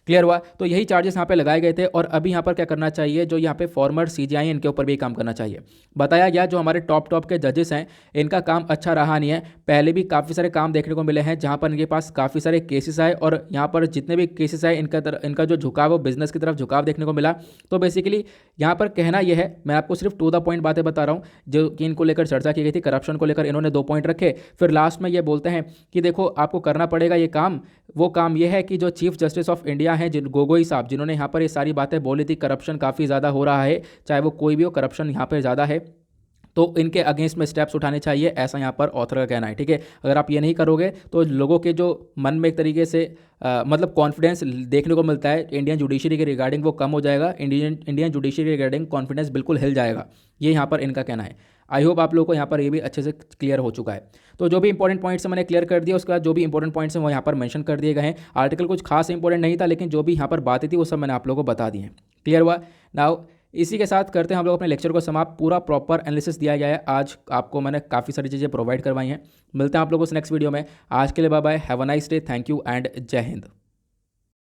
क्लियर हुआ। तो यही चार्जेस यहाँ पे लगाए गए थे, और अभी यहाँ पर क्या करना चाहिए, जो यहाँ पे फॉर्मर सीजीआई इनके ऊपर भी काम करना चाहिए। बताया गया जो हमारे टॉप के जजेस हैं इनका काम अच्छा रहा नहीं है। पहले भी काफ़ी सारे काम देखने को मिले हैं जहाँ पर इनके पास काफ़ी सारे केसेस आए, और यहाँ पर जितने भी केसेस आए इनका जो झुकाव वो बिजनेस की तरफ झुकाव देखने को मिला। तो बेसिकली यहाँ पर कहना यह है, मैं आपको सिर्फ टू द पॉइंट बातें बता रहा हूँ जो कि इनको लेकर चर्चा की गई थी। करप्शन को लेकर इन्होंने 2 पॉइंट रखे, फिर लास्ट में ये बोलते हैं कि देखो आपको करना पड़ेगा ये काम। वो काम ये है कि जो चीफ जस्टिस ऑफ इंडिया हैं गोगोई साहब, जिन्होंने यहाँ पर ये सारी बातें बोली थी, करप्शन काफ़ी ज़्यादा हो रहा है, चाहे वो कोई भी हो, करप्शन यहाँ पर ज़्यादा है, तो इनके अगेंस्ट में स्टेप्स उठाने चाहिए, ऐसा यहाँ पर ऑथर का कहना है। ठीक है, अगर आप ये नहीं करोगे तो लोगों के जो मन में एक तरीके से मतलब कॉन्फिडेंस देखने को मिलता है इंडियन जुडिशरी के रिगार्डिंग, वो कम हो जाएगा। इंडियन जुडिशरी के रिगार्डिंग कॉन्फिडेंस बिल्कुल हिल जाएगा, ये यहाँ पर इनका कहना है। आई होप आप लोगों को यहाँ पर ये भी अच्छे से क्लियर हो चुका है। तो जो भी इंपॉर्टेंट पॉइंट्स मैंने क्लियर कर दिया, उसके बाद जो भी इंपॉर्टेंट पॉइंट्स हैं वो यहाँ पर मेंशन कर दिए गए हैं। आर्टिकल कुछ खास इंपॉर्टेंट नहीं था, लेकिन जो भी यहाँ पर बातें थी वो सब मैंने आप लोगों को बता दी हैं। क्लियर हुआ। नाउ इसी के साथ करते हैं हम लोग अपने लेक्चर को समाप्त। पूरा प्रॉपर एनालिसिस दिया गया है, आज आपको मैंने काफ़ी सारी चीज़ें प्रोवाइड करवाई हैं। मिलते हैं आप लोगों से नेक्स्ट वीडियो में। आज के लिए bye bye, have a nice day, thank you and जय हिंद।